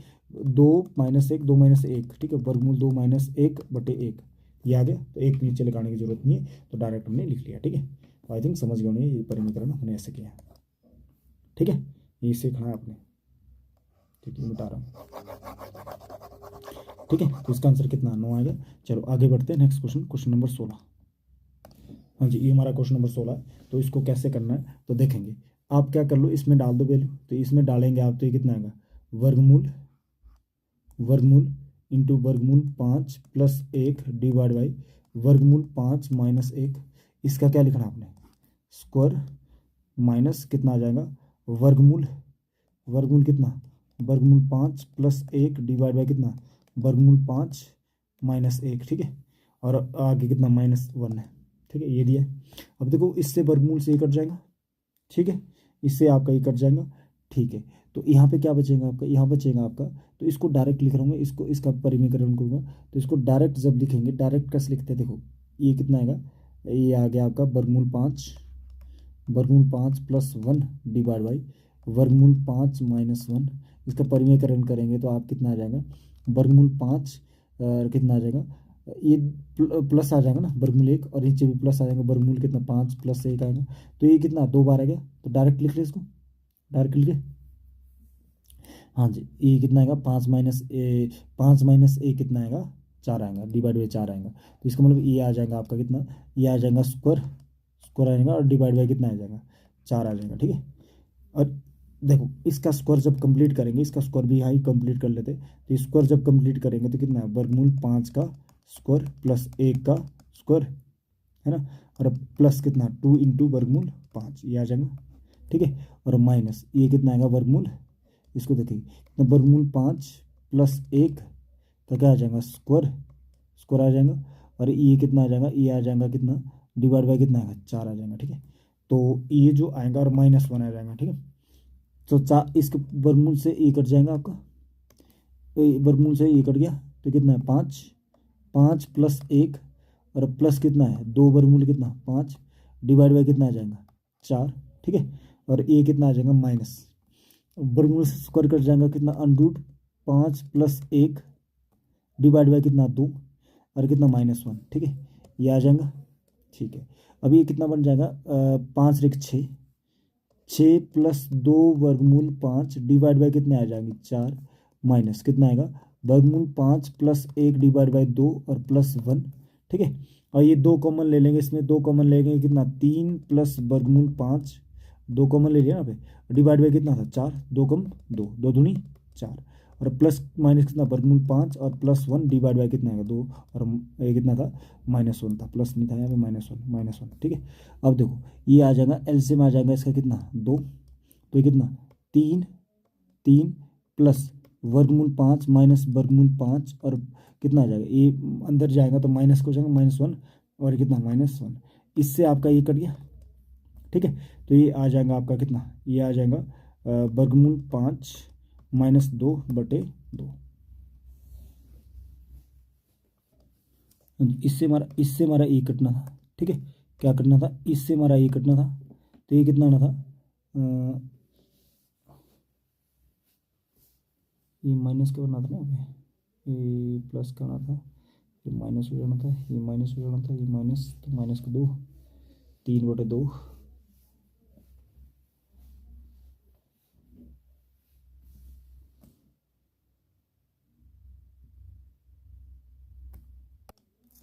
2 - 1 2 - 1। ठीक है, वर्गमूल 2 - 1/1, ये आ गया, तो एक नीचे लगाने की जरूरत नहीं है, तो डायरेक्ट हमने लिख लिया। ठीक है, तो आई थिंक समझ गए होंगे ये परिमेयकरण हमने ऐसे किया। ठीक है, ये सीखना है आपने। ठीक है, बता रहा हूँ। ठीक है, तो इसका आंसर कितना 9 आएगा। चलो आगे बढ़ते हैं, नेक्स्ट क्वेश्चन, क्वेश्चन नंबर 16। हाँ जी, ये हमारा क्वेश्चन नंबर 16 है। तो इसको कैसे करना है तो देखेंगे, आप क्या कर लो, इसमें डाल दो वैल्यू, तो इसमें डालेंगे आप तो ये कितना आएगा वर्गमूल इंटू वर्गमूल 5 + 1 डिवाइड बाई वर्गमूल 5 - 1, इसका क्या लिखना आपने स्क्वायर माइनस कितना आ जाएगा वर्गमूल कितना वर्गमूल 5 + 1 डिवाइड बाई कितना वर्गमूल 5 - 1। ठीक है, और आगे कितना -1 है। ठीक है, ये दिया है। अब देखो इससे वर्गमूल से ये कट जाएगा। ठीक है, इससे आपका ये कट जाएगा। ठीक है, तो यहाँ पे क्या बचेगा आपका, यहाँ बचेगा आपका, तो इसको डायरेक्ट लिख रहा हूँ मैं, इसको इसका परिमेयकरण करूँगा, तो इसको डायरेक्ट जब लिखेंगे, डायरेक्ट कैसे लिखते हैं, देखो ये कितना आएगा, ये आ गया आपका वर्गमूल 5 + 1 डिवाइड बाई वर्गमूल 5 - 1, इसका परिमेयकरण करेंगे तो आप कितना आ जाएगा वर्गमूल 5 कितना आ जाएगा ये प्लस आ जाएगा ना वर्गमूल 1, और नीचे भी प्लस आ जाएगा, वर्गमूल कितना 5 + 1 आएगा, तो ये कितना 2 बार आ गया, तो डायरेक्ट लिख ले इसको, डायरेक्ट लिख ले। हाँ जी, ये कितना आएगा 5 - ए कितना आएगा 4 आएगा, डिवाइड बाई 4 आएगा, तो इसका मतलब ये आ जाएगा आपका कितना, ये आ जाएगा स्क्वायर, स्क्वायर आएगा और डिवाइड बाई कितना आ जाएगा 4 आ जाएगा, ठीक है। और देखो इसका स्क्वायर जब कंप्लीट करेंगे, इसका स्क्वायर भी हाई कंप्लीट कर लेते, तो स्क्वायर जब कंप्लीट करेंगे तो कितना है वर्गमूल 5 का स्क्वायर प्लस 1 का स्क्वायर, है ना, और प्लस कितना 2 × वर्गमूल 5, ये आ जाएगा, ठीक है। और माइनस ये कितना आएगा वर्गमूल, इसको देखेंगे कितना वर्गमूल 5 + 1 का क्या आ जाएगा स्क्वायर, स्क्वायर आ जाएगा, और ये कितना आ जाएगा, ये आ जाएगा कितना डिवाइड बाई कितना आएगा 4 आ जाएगा, ठीक है। तो ये जो आएगा और -1 आ जाएगा, ठीक है। तो चार इसके वर्गमूल से ये कट जाएगा आपका, तो वर्गमूल से ये कट गया, तो कितना है 5, 5 + 1 और प्लस कितना है 2 वर्गमूल कितना 5 डिवाइड बाई कितना आ जाएगा 4, ठीक है। और ये कितना आ जाएगा माइनस, वर्गमूल से स्क्वायर कट जाएगा कितना √5 + 1 डिवाइड बाई कितना 2 और कितना -1, ठीक है, ये आ जाएगा, ठीक है। अब ये कितना बन जाएगा 5 × 6, 6 + 2 वर्गमूल 5 डिवाइड बाई कितने आ जाएंगे 4, माइनस कितना आएगा वर्गमूल 5 + 1 डिवाइड बाई 2 और +1, ठीक है। और ये 2 कॉमन ले लेंगे, इसमें 2 कॉमन ले लेंगे कितना 3 + वर्गमूल 5, 2 कॉमन ले लिया ना पे, डिवाइड बाई कितना था 4, 2 कम 2, 2 दूनी 4, और प्लस माइनस कितना वर्गमूल 5 और +1 डिवाइड बाई कितना आएगा 2, और ये कितना था -1 था, प्लस नहीं था यहाँ पे -1, ठीक है। अब देखो ये आ जाएगा एलसीएम आ जाएगा इसका कितना 2, तो ये कितना 3 3 प्लस वर्गमूल 5 माइनस वर्गमूल 5 और कितना आ जाएगा, ये अंदर जाएगा तो माइनस को जाएगा -1 और कितना -1, इससे आपका ये कट गया, ठीक है। तो ये आ जाएगा आपका कितना, ये आ जाएगा वर्गमूल 5 - 2/2, इससे हमारा ये कटना था, ठीक है, क्या कटना था, इससे हमारा ये कटना था, तो ये कितना आना था ये माइनस का करना था ना, ये प्लस का आना था, ये माइनस हो जाना था, ये माइनस हो जाना था, ये माइनस, तो माइनस को 2, 3/2,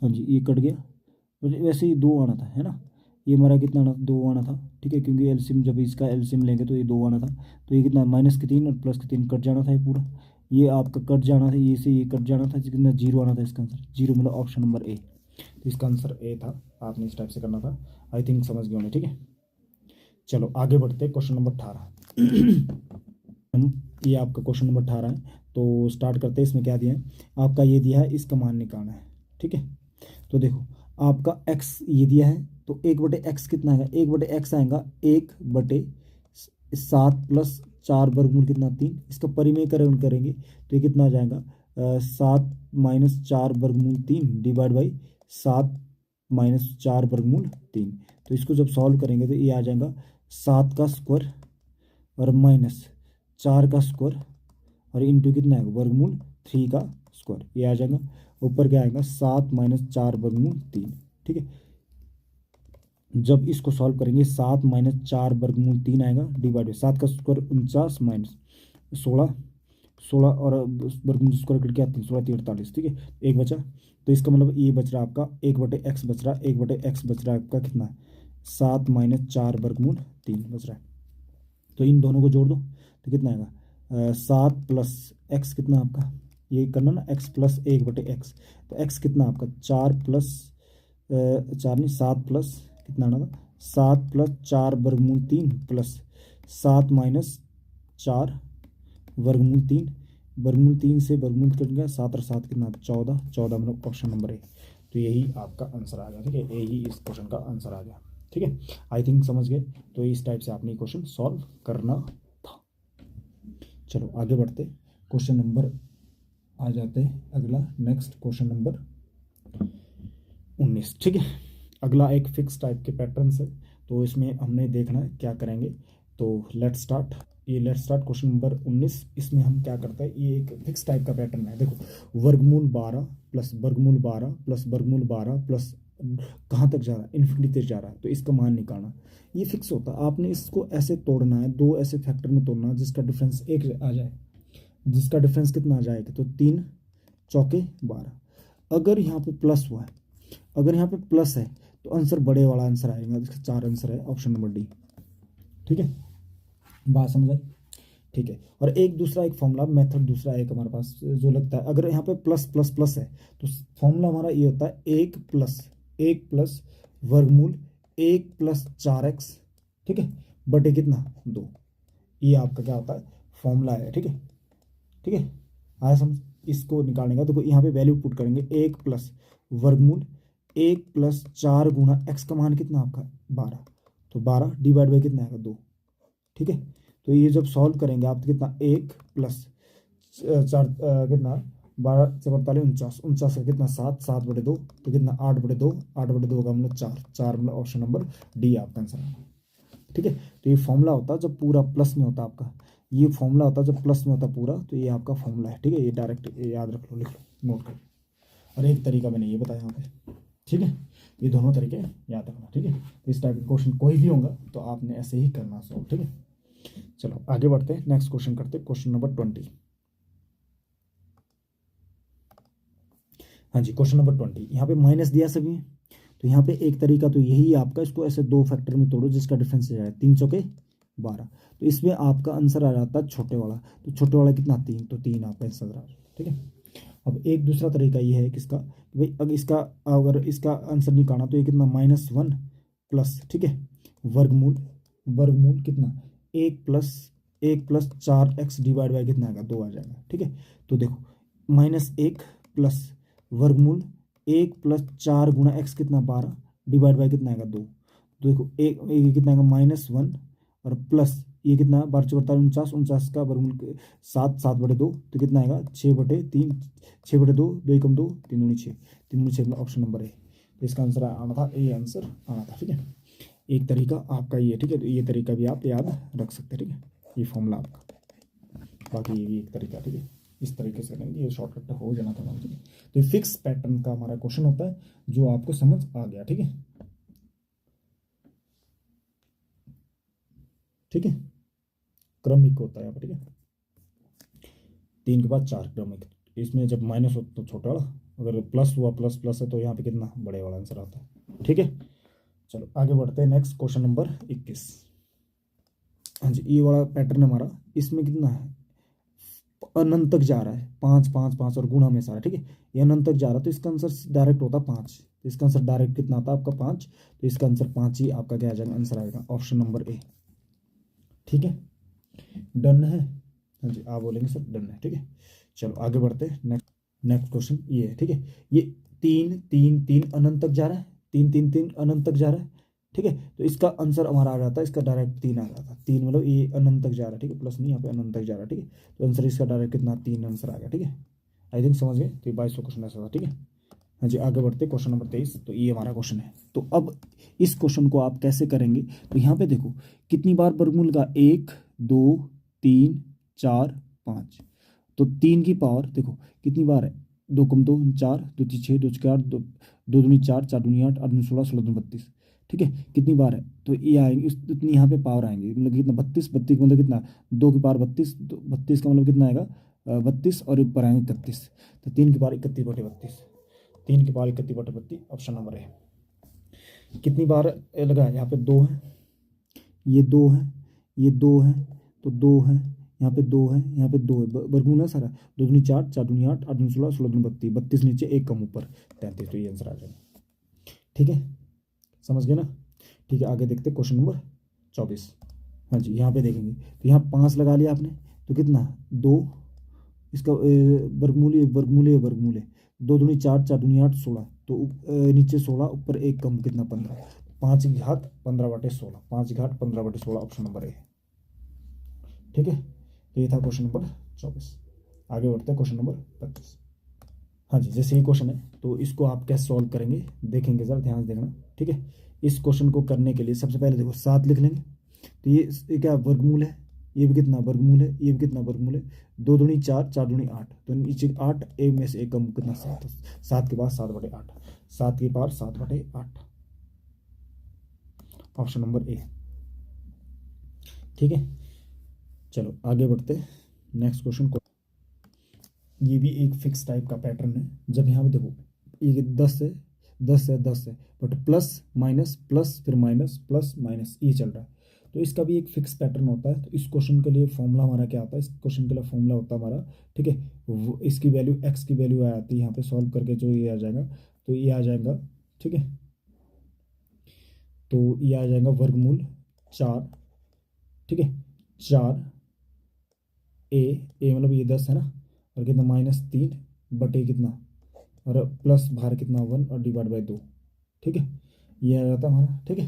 हाँ जी ये कट गया, वैसे ही 2 आना था, है ना, ये हमारा कितना आना था 2 आना था, ठीक है, क्योंकि एलसीएम जब इसका एलसीएम लेंगे तो ये 2 आना था, तो ये कितना -3 और +3 कट जाना था, ये पूरा ये आपका कट जाना था, ये से ये कट जाना था, कितना 0 आना था इसका आंसर, 0 मतलब ऑप्शन नंबर ए, तो इसका आंसर ए था, आपने इस टाइप से करना था, आई थिंक समझ गए होंगे, ठीक है। चलो आगे बढ़ते, क्वेश्चन नंबर 18 ये आपका क्वेश्चन नंबर 18 है, तो स्टार्ट करते हैं। इसमें क्या दिया है आपका, ये दिया है इसका मान निकालना है, ठीक है। तो देखो आपका x ये दिया है, तो 1/x कितना आएगा, 1/x आएगा 1/7 + 4 वर्गमूल कितना 3, इसका परिमेयकरण करेंगे तो ये कितना आ जाएगा 7 - 4 वर्गमूल 3 डिवाइड बाई 7 - 4 वर्गमूल 3, तो इसको जब सॉल्व करेंगे तो ये आ जाएगा 7 का स्क्वायर और -4 का स्क्वायर और इंटू कितना आएगा वर्गमूल 3 का स्क्वायर, ये आ जाएगा, ऊपर क्या आएगा 7 - 4 वर्गमूल 3, ठीक है। जब इसको सॉल्व करेंगे 7 - 4 वर्गमूल 3 आएगा डिवाइड बाई 7 का स्क्वायर 49 माइनस 16, 16 और वर्गमूल स्क्वायर कट गया 3, 16 3 48, ठीक है, एक बचा, तो इसका मतलब ये बच रहा आपका 1/x बच रहा, 1/x बच रहा है आपका कितना 7 - 4 वर्गमूल 3 बच रहा है, तो इन दोनों को जोड़ दो तो कितना आएगा 7 + x कितना आपका, ये करना ना x + 1/x, तो x कितना आपका 4 प्लस 4 नहीं 7 प्लस कितना आना था 7 + 4 वर्गमूल 3 प्लस 7 - 4 वर्गमूल 3, वर्गमूल 3 से वर्गमूल कट गया 7 और 7 कितना 14, 14 मतलब ऑप्शन नंबर ए, तो यही आपका आंसर आ गया, ठीक है, यही इस क्वेश्चन का आंसर आ गया, ठीक है, आई थिंक समझ गए। तो इस टाइप से आपने क्वेश्चन सॉल्व करना था। चलो आगे बढ़ते, क्वेश्चन नंबर आ जाते हैं अगला, नेक्स्ट क्वेश्चन नंबर 19, ठीक है। अगला एक फिक्स टाइप के पैटर्न से, तो इसमें हमने देखना है क्या करेंगे, तो लेट्स स्टार्ट। ये लेट्स स्टार्ट क्वेश्चन नंबर 19। इसमें हम क्या करते हैं, ये एक फिक्स टाइप का पैटर्न है। देखो वर्गमूल 12 प्लस वर्गमूल 12 प्लस वर्गमूल 12 प्लस कहाँ तक जा रहा है, इन्फिनिटी तक जा रहा है, तो इसका मान निकालना। ये फिक्स होता है, आपने इसको ऐसे तोड़ना है, दो ऐसे फैक्टर में तोड़ना है जिसका डिफरेंस एक आ जाए। जिसका डिफरेंस कितना आ जाएगा, तो 3 चौके 12। अगर यहाँ पे प्लस हुआ है, अगर यहाँ पे प्लस है तो आंसर बड़े वाला आंसर आएगा, जिसका 4 आंसर है, ऑप्शन नंबर डी। ठीक है, बात समझ आई। ठीक है, और एक दूसरा एक फॉर्मूला मेथड दूसरा एक हमारे पास जो लगता है, अगर यहाँ पे प्लस प्लस प्लस है तो फॉर्मूला हमारा ये होता है 1 प्लस वर्गमूल 1 + 4x, ठीक है, बटे कितना 2। ये आपका क्या होता है, फॉर्मूला है। ठीक है, ठीक है, आया समझ। इसको निकालने का देखो यहाँ पे वैल्यू पुट करेंगे, 1 + वर्गमूल 1 + 4 गुणा x का मान कितना आपका 12, तो 12 डिवाइड बाई कितना आएगा 2। ठीक है, तो ये जब सॉल्व करेंगे आप तो कितना 1 + 4 कितना 12 × 48 49, 49 का कितना 7, 7/2 तो कितना 8/2, 8/2 का मतलब 4, 4 मतलब ऑप्शन नंबर डी आपका आंसर है। ठीक है, तो ये फॉर्मूला होता है जब पूरा प्लस में होता है आपका, ये फॉर्मूला होता है जब प्लस में होता है पूरा, तो ये आपका फॉर्मूला है। ठीक है, ये डायरेक्ट याद रख लो, लिख लो, नोट कर लो। और एक तरीका मैंने ये बताया यहाँ पे। ठीक है, ये दोनों तरीके याद रखना। ठीक है, तो इस टाइप के क्वेश्चन कोई भी होगा तो आपने ऐसे ही करना सॉल्व। ठीक है, चलो आगे बढ़ते हैं, नेक्स्ट क्वेश्चन करते हैं, क्वेश्चन नंबर 20। हाँ जी, क्वेश्चन नंबर 20। यहाँ पे माइनस दिया सभी में, तो यहाँ पे एक तरीका तो यही है आपका, इसको ऐसे दो फैक्टर में तोड़ो जिसका डिफरेंस जाए 3 चौके 12, तो इसमें आपका आंसर आ जाता है छोटे वाला। तो छोटे वाला कितना 3, तो 3 आपका आंसर आ रहा है। ठीक है, अब एक दूसरा तरीका ये है किसका, भाई अगर इसका आंसर निकालना तो ये कितना -1 प्लस, ठीक है, वर्गमूल वर्गमूल कितना 1 + 4x डिवाइड बाई कितना आएगा 2 आ जाएगा। ठीक है, तो देखो -1 प्लस वर्गमूल 1 + 4 गुणा x कितना 12 डिवाइड बाई कितना आएगा 2। तो देखो एक कितना आएगा -1 और प्लस ये कितना 12 × 4 = 49, 49 का वर्गमूल 7, 7/2 तो कितना आएगा 6/3, 6/2, 2 × 2 3 दूनी 6, 3 दूनी 6 ऑप्शन नंबर ए। तो इसका आंसर आना था, ए आंसर आना था। ठीक है, एक तरीका आपका ये। ठीक है, तो ये तरीका भी आप याद रख सकते हैं। ठीक है, ये फॉर्मूला आपका, बाकी ये भी एक तरीका। ठीक है, इस तरीके से करेंगे, ये शॉर्टकट हो जाना था। ठीक है, तो ये फिक्स पैटर्न का हमारा क्वेश्चन होता है जो आपको समझ आ गया। ठीक है, ठीक है, क्रमिक होता है यहाँ पर। ठीक है, 3 के बाद 4 क्रमिक, इसमें जब माइनस हो तो छोटा वाला, अगर प्लस हुआ प्लस प्लस है तो यहाँ पे कितना बड़े वाला आंसर आता है। ठीक है, चलो आगे बढ़ते हैं, नेक्स्ट क्वेश्चन नंबर 21। हाँ जी, ये वाला पैटर्न हमारा, इसमें कितना है अनंत तक जा रहा है, 5 5 5 और गुणा में सारा। ठीक है, ये अनंत तक जा रहा है तो इसका आंसर डायरेक्ट होता है 5, तो इसका आंसर डायरेक्ट कितना आता है आपका 5, तो इसका आंसर 5 ही आपका क्या आ जाएगा, आंसर आएगा ऑप्शन नंबर ए। ठीक है, डन है। हाँ जी, आप बोलेंगे सर डन है। ठीक है, चलो आगे बढ़ते हैं, नेक्स्ट क्वेश्चन ये है। ठीक है, ये 3 3 3 अनंत तक जा रहा है, 3 3 3 अनंत तक जा रहा है। ठीक है, तो इसका आंसर हमारा आ जाता है, इसका डायरेक्ट 3 आ जाता, 3 मतलब ये अनंत तक जा रहा है। ठीक है, प्लस नहीं, यहाँ पे अनंत तक जा रहा है। ठीक है, तो आंसर इसका डायरेक्ट कितना 3 आंसर आ गया। ठीक है, आई थिंक समझ गए। तो ये 22 क्वेश्चन ऐसा था। ठीक है, हाँ जी, आगे बढ़ते क्वेश्चन नंबर 23। तो ये हमारा क्वेश्चन है। तो अब इस क्वेश्चन को आप कैसे करेंगे, तो यहाँ पे देखो कितनी बार वर्गमूल का 1 2 3 4 5, तो 3 की पावर देखो कितनी बार है, 2 × 2 4, 2 × 6, 2 × 8, 2 दूनी 4, 4 दूनी 8, 8 दूनी 16, 16 दूनी 32। ठीक है, कितनी बार है, तो ये आएंगे इतनी यहाँ पे पावर आएंगे, मतलब कितना 32, 32 मतलब कितना 2 की पावर 32, 32 का मतलब कितना आएगा 32 और ऊपर आएंगे 31, तो 3 की पावर 31/32, 3 की पावर 31/32 ऑप्शन नंबर है। कितनी बार लगा, यहाँ पे 2 है, ये 2 है, ये 2 है, तो 2 है, यहाँ पे 2 है, यहाँ पे 2 है, वर्गमूल है सारा, 2 दूनी 4, 4 दूनी 8, 8 दूनी 16, 16 दूनी 32, 32 नीचे 1 कम ऊपर 33, तो ये आंसर आ जाएगा। ठीक है, समझ गए ना। ठीक है, आगे देखते क्वेश्चन नंबर 24। हाँ जी, यहाँ पे देखेंगे तो यहाँ 5 लगा लिया आपने, तो कितना 2, इसका वर्गमूल वर्गमूल वर्गमूल है, 2 दूनी 4, 4 दूनी 8, 16, तो नीचे 16 ऊपर 1 कम कितना 15, 5 की घात 15/16, 5 की घात 15/16 ऑप्शन नंबर ए। ठीक है, तो ये था क्वेश्चन नंबर 24। आगे बढ़ते हैं क्वेश्चन नंबर 25। हाँ जी, जैसे ये क्वेश्चन है तो इसको आप कैसे सॉल्व करेंगे देखेंगे, ज़रा ध्यान से देखना। ठीक है, इस क्वेश्चन को करने के लिए सबसे पहले देखो 7 लिख लेंगे, तो ये क्या वर्गमूल है, ये भी कितना वर्गमूल है, ये भी कितना वर्गमूल है, 2 दूनी 4, 4 दूनी 8, तो नीचे 8, एक में से एक कम कितना 7, 7 के पावर 7/8, 7 की पावर 7/8, ऑप्शन नंबर ए। ठीक है, चलो आगे बढ़ते नेक्स्ट क्वेश्चन को। ये भी एक फिक्स टाइप का पैटर्न है। जब यहाँ पे देखो ये 10 है, 10 है, 10 है, बट प्लस माइनस प्लस फिर माइनस प्लस माइनस ये चल रहा है, तो इसका भी एक फिक्स पैटर्न होता है। तो इस क्वेश्चन के लिए फॉर्मूला हमारा क्या आता है, इस क्वेश्चन के लिए फॉर्मूला होता है हमारा, ठीक है, इसकी वैल्यू एक्स की वैल्यू आ जाती है यहाँ पे सॉल्व करके, जो ये आ जाएगा, तो ये आ जाएगा, ठीक है, तो ये आ जाएगा वर्गमूल 4, ठीक है, 4 ए मतलब ये 10 है ना, और कितना -3 कितना, और प्लस बाहर कितना 1 और डिवाइड बाई 2, ठीक है, ये आ जाता हमारा, ठीक है।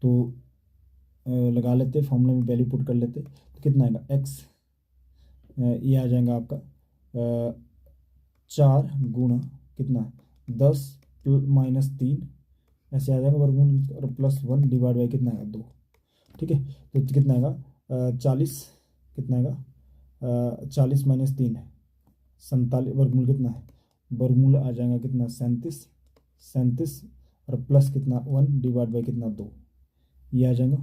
तो लगा लेते, फॉर्मूले में वैल्यू पुट कर लेते, तो कितना आएगा एक्स, ये आ जाएगा आपका 4 गुणा कितना 10 -3 ऐसे आ जाएगा वर्गमूल, और +1 डिवाइड बाई कितना आएगा 2, ठीक है, तो कितना आएगा 40, कितना आएगा 40 -3 है 47, वर्गमूल कितना है, वर्गमूल आ जाएगा कितना 37, और प्लस कितना 1 डिवाइड बाई कितना 2, ये आ जाएगा,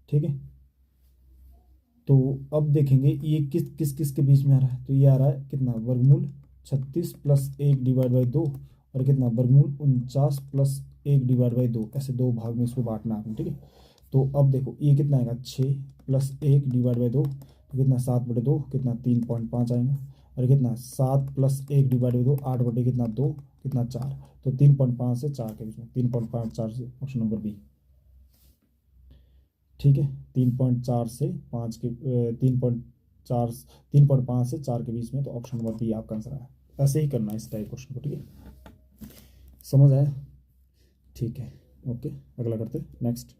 ठीक है। तो अब देखेंगे ये किस किस किस के बीच में आ रहा है, तो ये आ रहा है कितना वर्गमूल 36 + 1 डिवाइड बाई 2, और कितना वर्गमूल 49 + 1 डिवाइड बाई 2, ऐसे दो भाग में इसको बांटना आपने, ठीक है। तो अब देखो ये कितना आएगा 6 + 1 डिवाइड बाई 2, तो कितना 7/2, कितना 3.5 आएगा, और कितना 7 + 1 डिवाइड बाई 2 8 कितना 2, कितना 4, तो 3.5 से 4 के बीच में, 3.5 4 से, ऑप्शन नंबर बी, ठीक है। 3.4 से 5 के 3.4 3.5 से 4 के बीच में, तो ऑप्शन नंबर बी आपका आंसर है। ऐसे ही करना है इस टाइप क्वेश्चन को, ठीक है, समझ आया, ठीक है, ओके, अगला करते नेक्स्ट।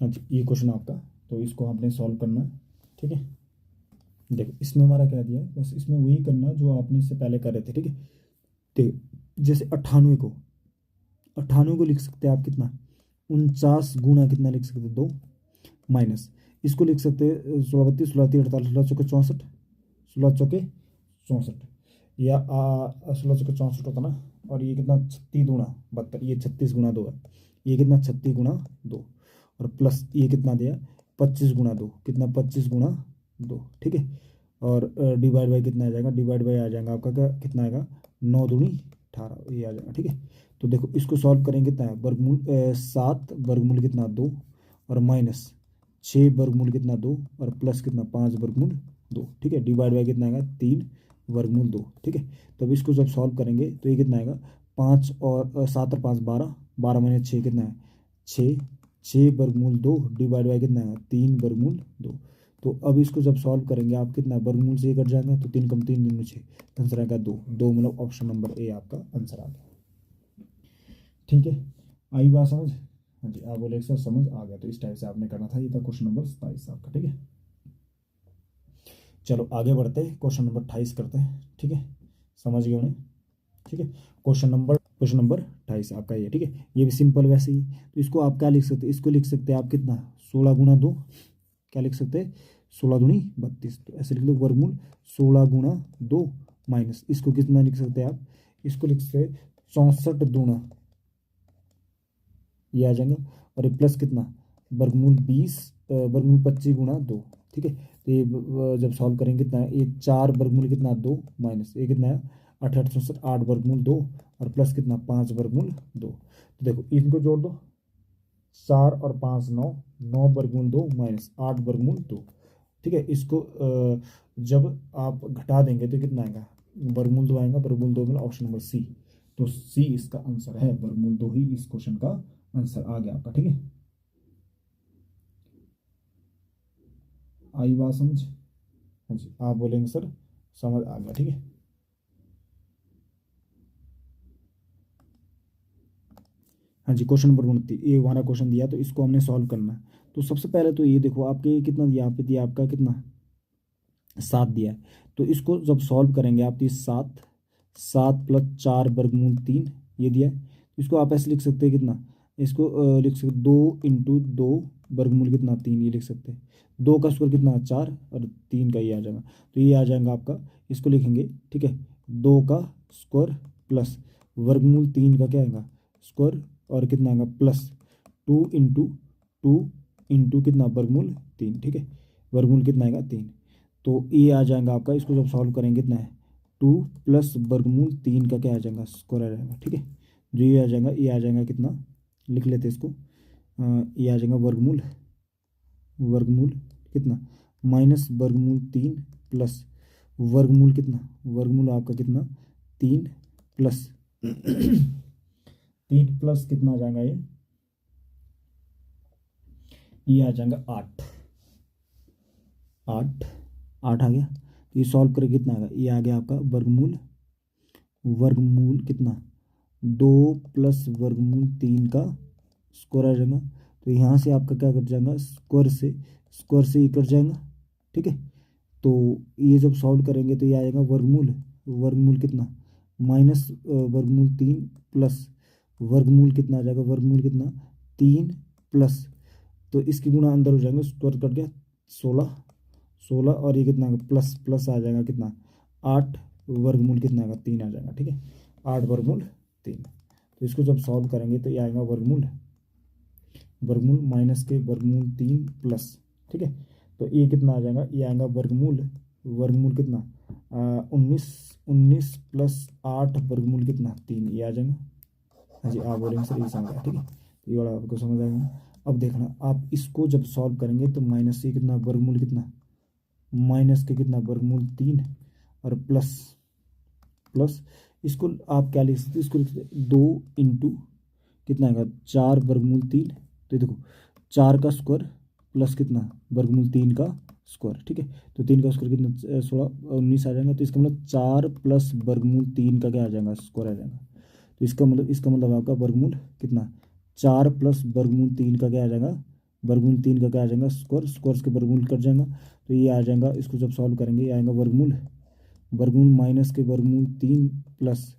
हाँ जी, ये क्वेश्चन आपका, तो इसको आपने सॉल्व करना है, ठीक है। देखो इसमें हमारा क्या दिया है, बस इसमें वही करना जो आपने इससे पहले कर रहे थे, ठीक है। तो जैसे 98 को लिख सकते हैं आप कितना 49 गुणा कितना लिख सकते हैं 2, माइनस इसको लिख सकते हैं 16 32 16 3 48 16 चौके 64, 16 चौके 64, या 16 चौके 64 होता ना, और ये कितना 36 गुणा 72, ये 36 गुणा 2 है, ये कितना 36 गुणा 2, और प्लस ये कितना दिया 25 गुणा 2, कितना 25 गुणा 2, ठीक है, और डिवाइड बाई कितना आ जाएगा, डिवाइड बाई आ जाएगा आपका क्या, कितना आएगा 9 दूनी 18, ये आ जाएगा, ठीक है। तो देखो इसको सॉल्व करेंगे, कितना है वर्गमूल 7 वर्गमूल कितना 2, और माइनस 6 वर्गमूल कितना 2, और प्लस कितना 5 वर्गमूल 2, ठीक है, डिवाइड बाई कितना आएगा 3 वर्गमूल 2, ठीक है। तो अब इसको जब सॉल्व करेंगे तो ये कितना आएगा 5 और 7 और 5 12, 12 माइनस 6 कितना है 6, 6 वर्गमूल 2 डिवाइड बाई कितना है 3 वर्गमूल 2। तो अब इसको जब सॉल्व करेंगे आप कितना वर्गमूल से ये कट जाएगा, तो 3 कम 3 दूनी 6, आंसर आएगा 2 मतलब ऑप्शन नंबर ए आपका आंसर आ गया, ठीक है। आई बात समझ, हाँ जी, आप बोले सर समझ आ गया, तो इस टाइप से आपने करना था। ये था क्वेश्चन नंबर 27 आपका, ठीक है। चलो आगे बढ़ते हैं, क्वेश्चन नंबर 28 करते हैं, ठीक है, समझ गए उन्हें, ठीक है। क्वेश्चन नंबर 28 आपका ये, ठीक है, ये भी सिंपल वैसे ही। तो इसको आप क्या लिख सकते हैं, इसको लिख सकते हैं आप कितना 16 गुणा 2, क्या लिख सकते हैं 16 दूनी 32, तो ऐसे लिख लो वर्गमूल 16 गुणा 2, माइनस इसको कितना लिख सकते हैं आप, इसको लिख सकते हैं 64 दूना, ये आ जाएंगे, और ये प्लस कितना वर्गमूल 20 वर्गमूल 25 गुणा 2, ठीक है। तो ये जब सॉल्व करेंगे कितना है, ये 4 वर्गमूल कितना 2, माइनस ये कितना है 8 8 64 8 वर्गमूल 2, और प्लस कितना 5 वर्गमूल 2। तो देखो इनको जोड़ दो, 4 और 5 9, 9 वर्गमूल 2 माइनस 8 वर्गमूल 2, ठीक है। इसको जब आप घटा देंगे तो कितना आएगा वर्गमूल 2 आएगा, वर्गमूल 2 मतलब ऑप्शन नंबर सी, तो सी इसका आंसर है, वर्गमूल 2 ही इस क्वेश्चन का आंसर आ गया आपका, ठीक है। आई बात समझ, हाँ जी, आप बोलेंगे सर समझ आ गया, ठीक है। हाँ जी, क्वेश्चन नंबर 29 ये हमारा क्वेश्चन दिया, तो इसको हमने सॉल्व करना है। तो सबसे पहले तो ये देखो आपके कितना दिया, यहाँ पे दिया आपका कितना 7 दिया है, तो इसको जब सॉल्व करेंगे आप, तो 7 7 + 4 वर्गमूल 3 ये दिया है, तो इसको आप ऐसे लिख सकते हैं कितना इसको लिख सकते 2 × 2 वर्गमूल कितना 3, ये लिख सकते हैं। 2 का स्क्वायर कितना 4 और 3 का ये आ जाएगा, तो ये आ जाएगा आपका, इसको लिखेंगे ठीक है 2 का स्क्वायर प्लस वर्गमूल 3 का क्या आएगा स्क्वायर और कितना आएगा प्लस 2 × 2 कितना वर्गमूल 3, ठीक है वर्गमूल कितना आएगा 3। तो ये आ जाएगा आपका, इसको जब सॉल्व करेंगे कितना है 2 प्लस वर्गमूल 3 का क्या आ जाएगा स्क्वायर आ जाएगा, ठीक है जो ये आ जाएगा कितना, लिख लेते हैं इसको, ये आ जाएगा वर्गमूल वर्गमूल कितना माइनस वर्गमूल 3 प्लस वर्गमूल कितना, वर्गमूल आपका कितना 3 प्लस 3 प्लस कितना आ जाएगा ये आ जाएगा 8 8 8 आ गया। तो ये सॉल्व करके कितना आ गया, ये आ गया आपका वर्गमूल वर्गमूल कितना 2 प्लस वर्गमूल 3 का स्क्वायर आ जाएगा। तो यहाँ से आपका क्या कट जाएगा स्क्वायर से ये कट जाएगा, ठीक है। तो ये जब सॉल्व करेंगे तो ये आएगा वर्गमूल वर्गमूल कितना माइनस वर्गमूल 3 प्लस वर्गमूल कितना आ जाएगा वर्गमूल कितना 3 प्लस, तो इसकी गुणा अंदर हो जाएंगे स्क्वायर कट गया 16 16 और ये कितना प्लस प्लस आ जाएगा कितना 8 वर्गमूल कितना आएगा 3 आ जाएगा, ठीक है 8 वर्गमूल 3। तो इसको जब सॉल्व करेंगे तो ये आएगा वर्गमूल वर्गमूल माइनस के वर्गमूल 3 प्लस, ठीक है। तो ये कितना आ जाएगा, ये आएगा वर्गमूल वर्गमूल कितना 19 प्लस 8 वर्गमूल कितना 3, ये आ जाएगा। हाँ जी आप बोलेंगे सर ये समझ आया, ठीक है तो ये वाला आपको समझ आएगा। अब देखना आप इसको जब सॉल्व करेंगे तो माइनस से कितना वर्गमूल कितना माइनस के कितना वर्गमूल 3 और प्लस प्लस इसको आप क्या लिख सकते, इसको लिख सकते 2 × कितना आएगा 4 वर्गमूल 3। तो देखो 4 का स्क्वायर प्लस कितना वर्गमूल 3 का स्क्वायर, ठीक है तो 3 का स्क्वायर कितना 16 19 आ जाएगा। तो इसका मतलब 4 प्लस वर्गमूल 3 का क्या आ जाएगा स्क्वायर आ जाएगा। तो इसका मतलब आपका वर्गमूल कितना 4 प्लस वर्गमूल 3 का क्या आ जाएगा वर्गमूल 3 का क्या आ जाएगा स्क्वायर, स्क्वायर के वर्गमूल कट जाएगा। तो ये आ जाएगा, इसको जब सॉल्व करेंगे ये आएगा वर्गमूल वर्गमूल माइनस के वर्गमूल 3 प्लस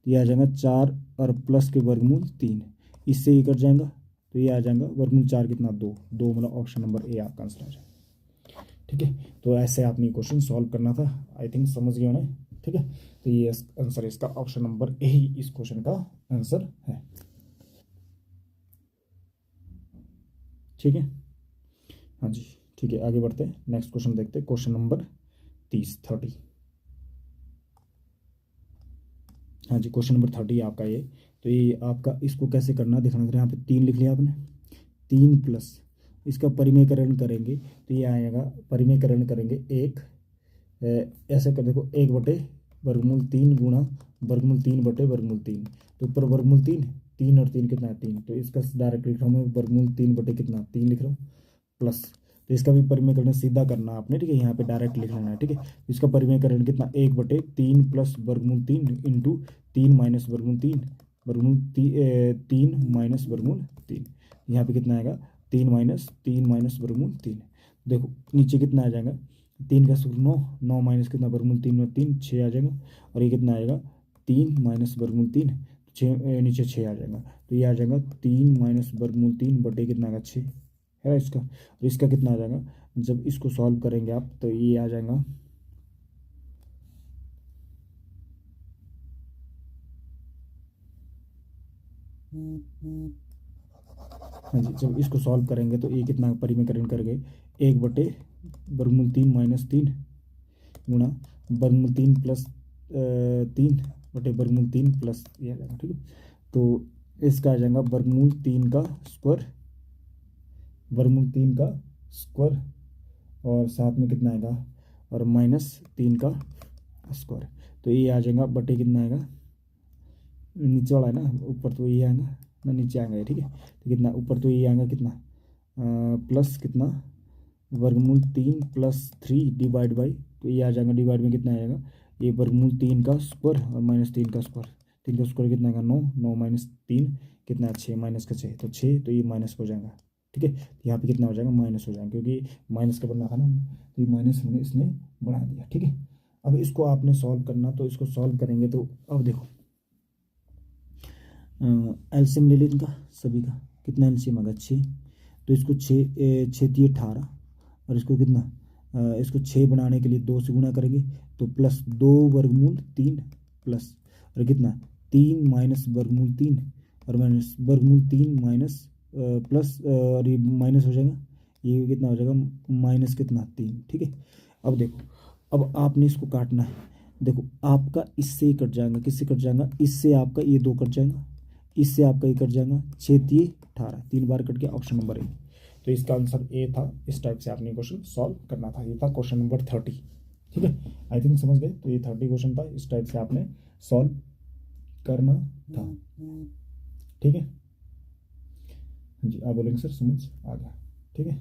ये आ जाएगा 4 और प्लस के वर्गमूल 3, इससे ये कट जाएगा। तो ये आ जाएगा वर्गमूल 4 कितना 2 2 मतलब ऑप्शन नंबर ए आपका आंसर आ जाएगा, ठीक है। तो ऐसे आपने क्वेश्चन सॉल्व करना था, आई थिंक समझ गए ना, ठीक है। तो ये आंसर इसका ऑप्शन नंबर ए ही इस क्वेश्चन का आंसर है, ठीक है। हाँ जी ठीक है आगे बढ़ते हैं, नेक्स्ट क्वेश्चन देखते हैं, क्वेश्चन नंबर 30। हाँ जी क्वेश्चन नंबर 30 आपका ये। तो ये आपका इसको कैसे करना देखना, यहाँ पे 3 लिख लिया आपने 3 प्लस इसका परिमेयकरण करेंगे तो ये आएगा, परिमेयकरण करेंगे ऐसे कर देखो 1/वर्गमूल 3 गुणा वर्गमूल 3/वर्गमूल 3। तो ऊपर वर्गमूल 3 3 और 3 कितना है 3, तो इसका डायरेक्ट लिख रहा हूँ मैं वर्गमूल 3 कितना 3 लिख रहा हूँ प्लस। तो इसका भी परिमेयकरण सीधा करना आपने, ठीक है यहाँ पे डायरेक्ट लिख लेना है, ठीक है। इसका परिमेयकरण कितना 1/3 प्लस वर्गमूल 3 इंटू 3 माइनस वर्गमूल 3 वर्गमूल 3 माइनस वर्गमूल 3, यहाँ पे कितना आएगा 3 माइनस वर्गमूल 3। देखो नीचे कितना आ जाएगा 3 का सूत्र 9 9 माइनस कितना वर्गमूल 3 में 3 6 आ जाएगा, और ये कितना आएगा 3 माइनस वर्गमूल 3 6 नीचे 6 आ जाएगा। तो ये आ जाएगा 3 माइनस वर्गमूल 3 बटे कितना आएगा 6 है इसका, और इसका कितना आ जाएगा जब इसको सॉल्व करेंगे आप तो ये आ जाएगा हाँ जी जब इसको सॉल्व करेंगे तो ये कितना परिमेयकरण करेंगे 1/वर्गमूल 3 माइनस 3 गुणा वर्गमूल 3 प्लस 3/वर्गमूल 3 प्लस ये आ जाएगा, ठीक है। तो इसका आ जाएगा वर्गमूल 3 का स्क्वायर वर्गमूल 3 का स्क्वायर और साथ में कितना आएगा और माइनस 3 का स्क्वायर। तो ये आ जाएगा बटे कितना आएगा नीचे वाला है ना, ऊपर तो ये आएगा ना नीचे आएगा ये, ठीक है। तो कितना ऊपर तो ये आएगा कितना प्लस कितना वर्गमूल 3 प्लस 3 डिवाइड बाई, तो ये आ जाएगा डिवाइड में कितना आएगा ये वर्गमूल 3 का स्क्वायर और माइनस 3 का स्क्वायर, 3 का स्क्वायर कितना आएगा 9 9 माइनस 3 कितना 6 माइनस का 6 तो 6, तो ये माइनस हो जाएगा, ठीक है। तो यहाँ पे कितना हो जाएगा माइनस हो जाएगा क्योंकि माइनस का बनना था ना, तो ये माइनस हमने इसने बढ़ा दिया, ठीक है। अब इसको आपने सॉल्व करना, तो इसको सॉल्व करेंगे तो अब देखो एलसीएम ले लें इनका सभी का, कितना एलसीएम आएगा 6। तो इसको 6 6 3 18, और इसको कितना इसको 6 बनाने के लिए 2 से गुणा करेंगे, तो प्लस 2 वर्गमूल 3 प्लस, और कितना 3 माइनस वर्गमूल 3, और माइनस वर्गमूल 3 माइनस प्लस, और ये माइनस हो जाएगा, ये कितना हो जाएगा माइनस कितना 3। ठीक है, अब देखो, अब आपने इसको काटना है। देखो आपका इससे ही कट जाएगा, किससे कट जाएगा, इससे आपका ये 2 कट जाएगा, इससे आपका ये कट जाएगा, 6 3 18, 3 बार कट गया, ऑप्शन नंबर ए। तो इसका आंसर ए था। इस टाइप से आपने क्वेश्चन सॉल्व करना था। ये था क्वेश्चन नंबर 30। ठीक है, आई थिंक समझ गए। तो ये 30 क्वेश्चन था, इस टाइप से आपने सॉल्व करना था। ठीक है, हाँ जी, आप बोलेंगे सर समझ आ गया। ठीक है,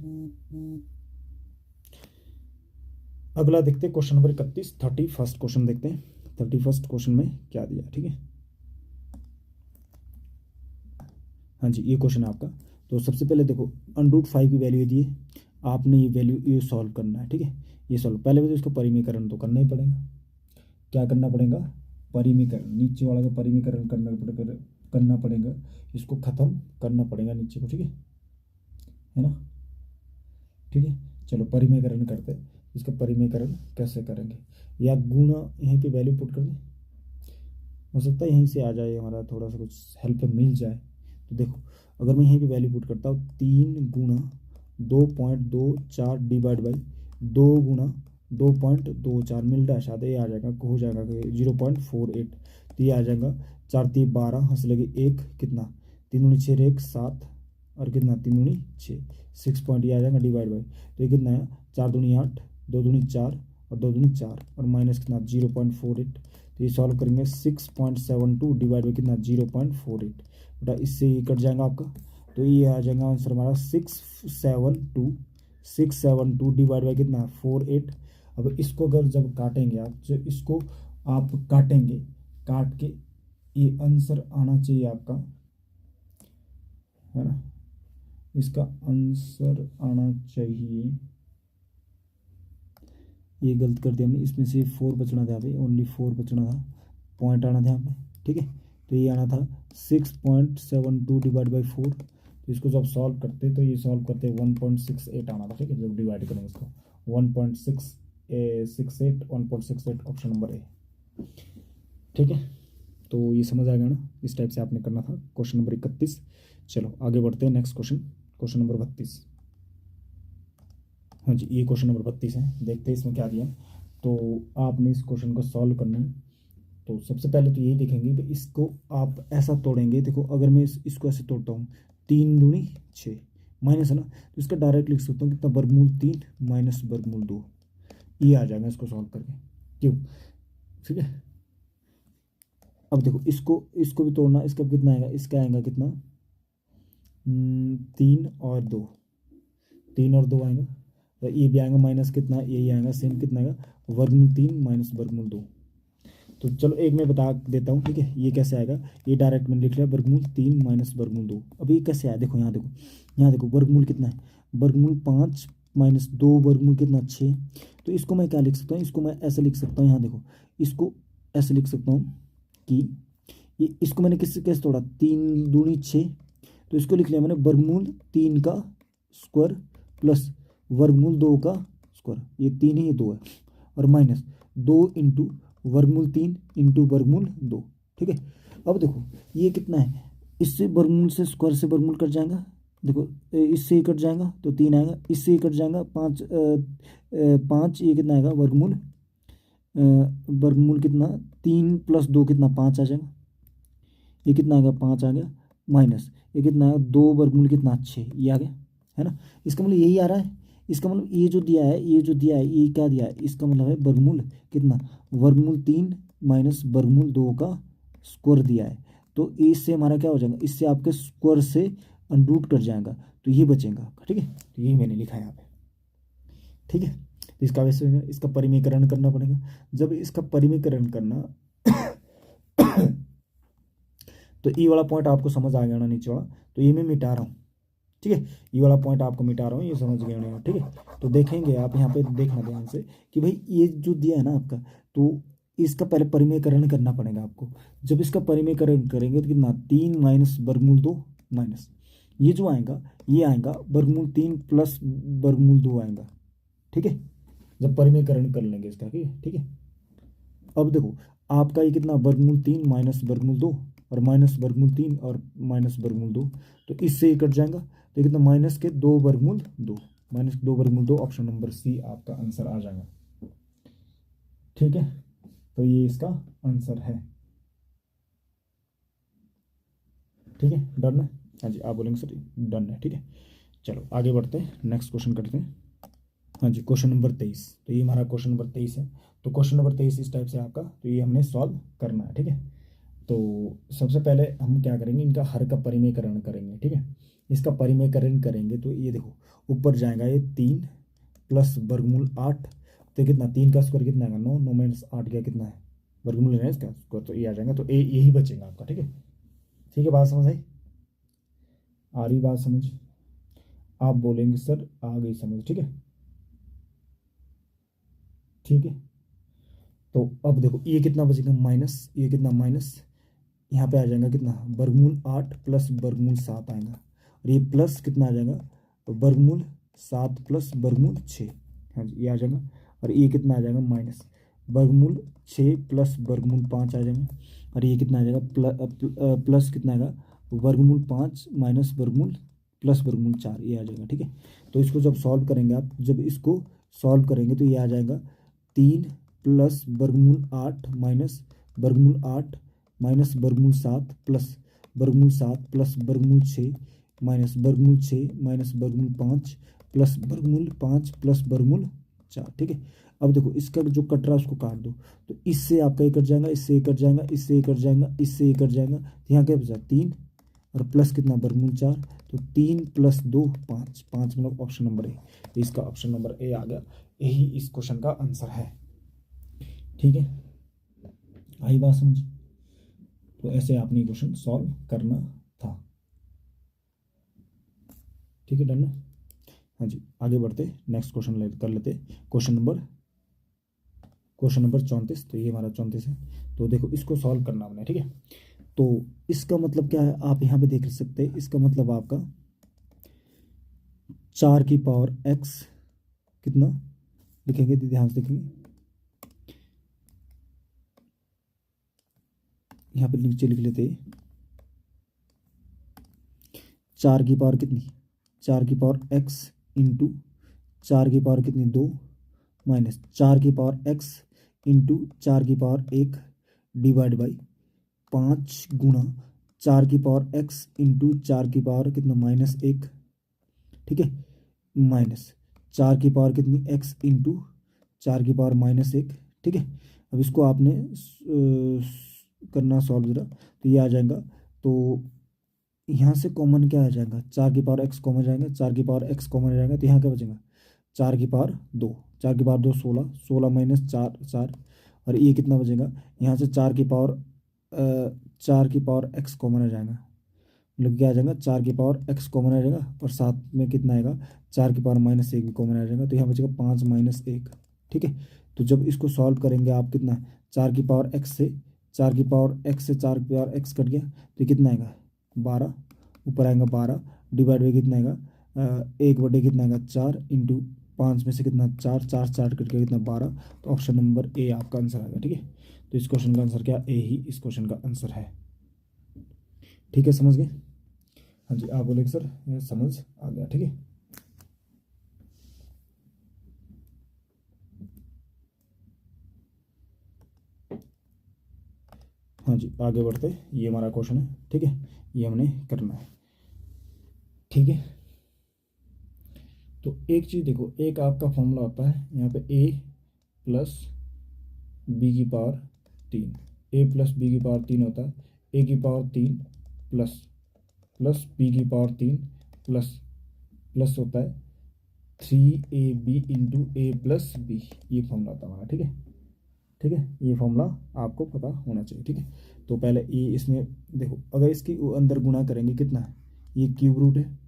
अगला देखते हैं क्वेश्चन नंबर 31, 31st क्वेश्चन देखते हैं। 31st क्वेश्चन में क्या दिया। ठीक है, हाँ जी, ये क्वेश्चन है आपका। तो सबसे पहले देखो √5 की वैल्यू दी है, आपने ये वैल्यू ये सॉल्व करना है। ठीक है, ये सॉल्व पहले तो इसको परिमीकरण तो करना ही पड़ेगा। क्या करना पड़ेगा, परिमीकरण, नीचे वाला का परिमीकरण करना पड़ेगा, इसको खत्म करना पड़ेगा नीचे को। ठीक है ना। ठीक है, चलो परिमीकरण करते हैं। इसका परिमीकरण कैसे करेंगे, या गुणा यहीं पे वैल्यू पुट कर दें, हो सकता है यहीं से आ जाए, हमारा थोड़ा सा कुछ हेल्प मिल जाए। तो देखो अगर मैं यहीं पे वैल्यू पुट करता हूँ, 3 गुणा 2.24 डिवाइड बाई 2 गुणा 2.24 मिल रहा है, शायद ये आ जाएगा, हो जाएगा 0.48। तो ये आ जाएगा 4 3 12, हंस लगे 1, कितना 3 दूनी 6 1 7, और कितना 3 दूनी 6 6 पॉइंट, ये आ जाएगा डिवाइड बाई, तो ये कितना है 4 दूनी 8, 2 दूनी 4, और 2 दूनी 4, और माइनस कितना 0.48। तो ये सॉल्व करेंगे 6.72 डिवाइड बाई कितना 0.48, बेटा इससे ये कट जाएगा आपका। तो ये आ जाएगा आंसर हमारा 672 डिवाइड बाई कितना 48। अब इसको अगर जब काटेंगे आप, जो इसको आप काटेंगे, काट के ये आंसर आना चाहिए आपका, है ना, इसका आंसर आना चाहिए, ये गलत कर दिया हमने, इसमें से 4 बचना था यहाँ पे, ओनली 4 बचना था, पॉइंट आना था यहाँ पे। ठीक है, तो ये आना था 6.72 डिवाइड बाई 4। तो इसको जब सॉल्व करते, तो ये सॉल्व करते 1.68 आना था। ठीक है, जब डिवाइड करेंगे इसको 1.68 1.68, ऑप्शन नंबर ए। ठीक है, तो ये समझ आ गया ना, इस टाइप से आपने करना था क्वेश्चन नंबर 31। चलो आगे बढ़ते हैं, नेक्स्ट क्वेश्चन, क्वेश्चन नंबर 32। हाँ जी, ये क्वेश्चन नंबर 32 है, देखते हैं इसमें क्या दिया। तो आपने इस क्वेश्चन को सॉल्व करना है। तो सबसे पहले तो यही देखेंगे कि इसको आप ऐसा तोड़ेंगे। देखो अगर मैं इसको ऐसे तोड़ता हूँ, 3 दूनी 6, माइनस है ना, तो इसका डायरेक्ट लिख सकता हूँ कितना, वर्गमूल 3 माइनस वर्गमूल 2, ये आ जाएगा इसको सॉल्व करके। क्यों, ठीक है। अब देखो इसको इसको भी तोड़ना, इसका कितना आएगा, इसका आएगा कितना 3 और 2, 3 और 2 आएगा, तो ये भी आएगा माइनस कितना, यही आएगा सेम, कितना आएगा वर्गमूल 3 माइनस वर्गमूल 2। तो चलो एक मैं बता देता हूँ। ठीक है, ये कैसे आएगा, ये डायरेक्ट मैंने लिख लिया वर्गमूल 3 माइनस वर्गमूल 2। अब ये कैसे आया, देखो यहाँ देखो, यहाँ देखो वर्गमूल कितना है, वर्गमूल 5 माइनस 2 वर्गमूल कितना 6। तो इसको मैं क्या लिख सकता हूँ, इसको मैं ऐसे लिख सकता हूँ, यहाँ देखो इसको ऐसे लिख सकता हूँ कि ये, इसको मैंने किससे कैसे तोड़ा, 3 दूनी 6, तो इसको लिख लिया मैंने वर्गमूल 3 का स्क्वायर प्लस वर्गमूल 2 का स्क्वायर, ये 3 ही 2 है, और माइनस 2 इंटू वर्गमूल 3 इंटू वर्गमूल 2। ठीक है, अब देखो ये कितना है, इससे वर्गमूल से स्क्वायर से वर्गमूल कट जाएगा, देखो इससे ही कट जाएगा तो 3 आएगा, इससे ही कट जाएगा 5 5, ये कितना आएगा वर्गमूल वर्गमूल कितना 3 प्लस 2 कितना 5 आ जाएगा, ये कितना आएगा 5 आ गया, माइनस ये कितना आएगा 2 वर्गमूल कितना 6, ये आ गया, है ना। इसका मतलब यही आ रहा है, इसका मतलब ये जो दिया है, ये जो दिया है, ये क्या दिया है, इसका मतलब है वर्गमूल कितना, वर्गमूल 3 माइनस वर्गमूल 2 का स्क्वायर दिया है। तो इससे हमारा क्या हो जाएगा, इससे आपके स्क्वायर से अनरूट कर जाएगा, तो ये बचेगा आपका। ठीक है, तो यही मैंने लिखा है यहाँ पे। ठीक है, तो इसका वैसे इसका परिमीकरण करना पड़ेगा। जब इसका परिमीकरण करना तो ई वाला पॉइंट आपको समझ आ गया ना, नीचे वाला, तो ये मैं मिटा रहा हूँ। ठीक है, ये वाला पॉइंट आपको मिटा रहा हूँ, ये समझ गए होंगे। ठीक है, तो देखेंगे आप यहाँ पे देखना ध्यान से कि भाई ये जो दिया है ना आपका, तो इसका पहले परिमेयकरण करना पड़ेगा आपको। जब इसका परिमेयकरण करेंगे तो कितना, 3 माइनस वर्गमूल 2 माइनस ये जो आएगा, ये आएगा वर्गमूल 3 प्लस वर्गमूल 2 आएगा, ठीक है, जब परिमेयकरण कर लेंगे इसका, ठीक है, ठीक है। अब देखो आपका ये कितना, वर्गमूल 3 माइनस वर्गमूल 2 और माइनस वर्गमूल 3 और माइनस वर्गमूल 2, तो इससे ये कट जाएगा, तो ये कितना, माइनस के 2 वर्गमूल 2, माइनस 2 वर्गमूल 2, ऑप्शन नंबर सी आपका आंसर आ जाएगा, ठीक है। तो ये इसका आंसर है, ठीक है, डन है। हाँ जी, आप बोलेंगे सर डन है, ठीक है। चलो आगे बढ़ते हैं, नेक्स्ट क्वेश्चन करते हैं। हाँ जी, क्वेश्चन नंबर 23, तो ये हमारा क्वेश्चन नंबर 23 है। तो क्वेश्चन नंबर 23 इस टाइप से आपका, तो ये हमने सॉल्व करना है, ठीक है। तो सबसे पहले हम क्या करेंगे, इनका हर का परिमेयकरण करेंगे, ठीक है। इसका परिमेयकरण करेंगे तो ये देखो ऊपर जाएगा ये 3 प्लस वर्गमूल 8, तो कितना, 3 का स्क्वायर कितना आएगा, 9, 9 माइनस 8 का कितना है, वर्गमूल लेना है इसका स्क्वायर, तो ये आ जाएगा, तो ए यही बचेगा आपका, ठीक है। ठीक है, बात समझ आई, आ रही बात समझ, आप बोलेंगे सर आ गई समझ, ठीक है, ठीक है। तो अब देखो ये कितना बचेगा, माइनस, ये कितना माइनस, यहाँ पे आ जाएगा कितना, वर्गमूल 8 प्लस वर्गमूल 7 आएगा, और ये प्लस कितना आ जाएगा, वर्गमूल 7 प्लस वर्गमूल 6, हाँ जी ये आ जाएगा, और ये कितना आ जाएगा, माइनस वर्गमूल 6 प्लस वर्गमूल 5 आ जाएगा, और ये कितना आ जाएगा, प्लस कितना आएगा, वर्गमूल 5 माइनस वर्गमूल प्लस वर्गमूल 4, ये आ जाएगा, ठीक है। तो इसको जब सॉल्व करेंगे आप, जब इसको सॉल्व करेंगे तो ये आ जाएगा 3 प्लस वर्गमूल 8 माइनस वर्गमूल 8 माइनस वर्गमूल 7 प्लस वर्गमूल 7 प्लस वर्गमूल 6 माइनस वर्गमूल 6 माइनस वर्गमूल 5 प्लस वर्गमूल 5 प्लस वर्गमूल 4, ठीक है। अब देखो इसका जो कट रहा है उसको काट दो, तो इससे आपका ये कट जाएगा, इससे ये कट जाएगा, इससे ये कट जाएगा, इससे ये कट जाएगा, तो यहाँ क्या बचा, 3 और प्लस कितना, वर्गमूल 4, तो 3 प्लस 2 5, 5 मतलब ऑप्शन नंबर ए, इसका ऑप्शन नंबर ए आ गया, यही इस क्वेश्चन का आंसर है, ठीक है। आई बात समझ, तो ऐसे आपने क्वेश्चन सॉल्व करना था, ठीक है, डन है। हाँ जी, आगे बढ़ते नेक्स्ट क्वेश्चन कर लेते, क्वेश्चन नंबर 34, तो ये हमारा 34 है। तो देखो इसको सॉल्व करना हमने, ठीक है। तो इसका मतलब क्या है, आप यहाँ पे देख सकते हैं, इसका मतलब आपका 4 की पावर x कितना लिखेंगे, ध्यान से देखेंगे, यहाँ पे नीचे लिख लेते हैं, 4 की पावर कितनी, 4 की पावर x इंटू 4 की पावर कितनी 2 माइनस 4 की पावर x इंटू 4 की पावर 1 डिवाइड बाई 5 गुना 4 की पावर x इंटू 4 की पावर कितना माइनस 1, ठीक है, माइनस 4 की पावर कितनी x इंटू 4 की पावर माइनस 1, ठीक है। अब इसको आपने करना सॉल्व ज़रा, तो ये आ जाएगा, तो यहाँ से कॉमन क्या आ जाएगा, 4 की पावर x कॉमन जाएगा, 4 की पावर x कॉमन जाएगा, तो यहाँ क्या बचेगा, 4 की पावर 2, 4 की पावर 2 16, 16 माइनस 4 4, और ये कितना बचेगा, यहाँ से 4 की पावर 4 की पावर x कॉमन आ जाएगा, मतलब क्या आ जाएगा, 4 की पावर x कॉमन आ जाएगा, और साथ में कितना आएगा, 4 की पावर माइनस 1 भी कॉमन आ जाएगा, तो यहाँ बचेगा 5 माइनस 1, ठीक है। तो जब इसको सॉल्व करेंगे आप, कितना, 4 की पावर x से 4 की पावर x से 4 की पावर x कट गया, तो कितना आएगा 12, ऊपर आएगा 12 डिवाइड बाई कितना आएगा, 1 बटे कितना आएगा 4 इंटू 5 में से कितना 4 4 4 कट गया कितना 12, तो ऑप्शन नंबर ए आपका आंसर आएगा, ठीक है। तो इस क्वेश्चन का आंसर क्या, ए ही इस क्वेश्चन का आंसर है, ठीक है, समझ गए। हाँ जी, आप बोले सर ये समझ आ गया, ठीक है। हाँ जी, आगे बढ़ते, ये हमारा क्वेश्चन है, ठीक है, ये हमने करना है, ठीक है। तो एक चीज़ देखो, एक आपका फॉर्मूला होता है यहाँ पे a प्लस बी की पावर 3, a प्लस बी की पावर 3 होता है, a की पावर 3 प्लस प्लस बी की पावर 3 प्लस प्लस होता है 3ab इंटू ए प्लस बी, ये फॉर्मूला होता है हमारा, ठीक है, ठीक है, ये फॉर्मूला आपको पता होना चाहिए, ठीक है। तो पहले ये इसमें देखो, अगर इसकी अंदर गुणा करेंगे कितना है, ये क्यूब रूट है,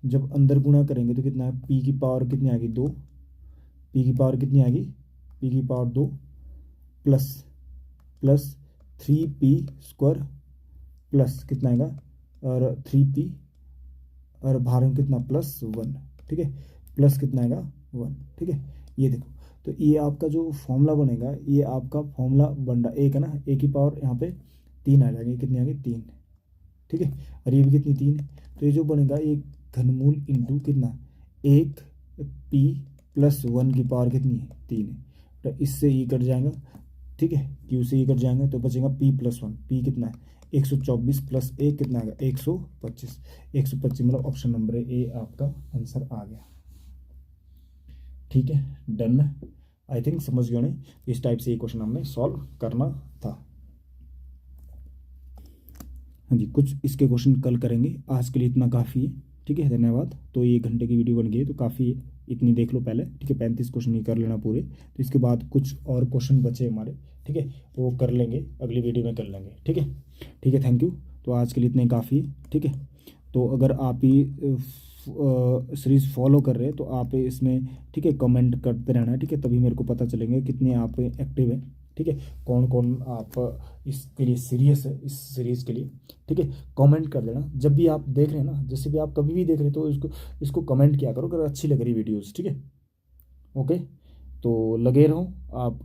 जब अंदर गुणा करेंगे तो कितना है, पी की पावर कितनी आ गई 2, पी की पावर कितनी आ गई, पी की power 2 plus plus 3p² plus कितना आएगा, और 3p और बाहर में कितना +1, ठीक है, प्लस कितना आएगा 1, ठीक है। ये देखो, तो ये आपका जो फॉर्मूला बनेगा, ये आपका फॉर्मूला बन रहा एक है ना, ए की पावर यहाँ पे 3 आ जाएगी, कितनी आ गई 3, ठीक है, और ये भी कितनी 3 है। तो ये जो बनेगा ये घनमूल इंटू कितना 1p+1 की पावर कितनी है 3 है। तो इससे ये कट जाएगा, ठीक है, क्यू से ये कट जाएंगे तो बचेगा p+1, p कितना है 124 प्लस 1 कितना आएगा 125, 125 मतलब ऑप्शन नंबर ए आपका आंसर आ गया, ठीक है, डन। आई थिंक समझ गए होंगे, इस टाइप से ये क्वेश्चन हमने सॉल्व करना था। हाँ जी, कुछ इसके क्वेश्चन कल करेंगे, आज के लिए इतना काफ़ी है, ठीक है, धन्यवाद। तो ये 1 घंटे की वीडियो बन गई है तो काफ़ी है, इतनी देख लो पहले, ठीक है, 35 क्वेश्चन ही कर लेना पूरे। तो इसके बाद कुछ और क्वेश्चन बचे हमारे, ठीक है, वो कर लेंगे, अगली वीडियो में कर लेंगे, ठीक है, ठीक है, थैंक यू। तो आज के लिए इतने काफ़ी है, ठीक है। तो अगर आप ये सीरीज़ फॉलो कर रहे हैं तो आप इसमें, ठीक है, कमेंट करते रहना, ठीक है, तभी मेरे को पता चलेंगे कितने आप एक्टिव हैं, ठीक है, कौन कौन आप इसके लिए सीरियस है, इस सीरीज़ के लिए, ठीक है। कमेंट कर देना जब भी आप देख रहे हैं ना, जैसे भी आप कभी भी देख रहे हैं तो इसको कमेंट किया करो अगर अच्छी लग रही वीडियोज़, ठीक है, ओके। तो लगे रहो आप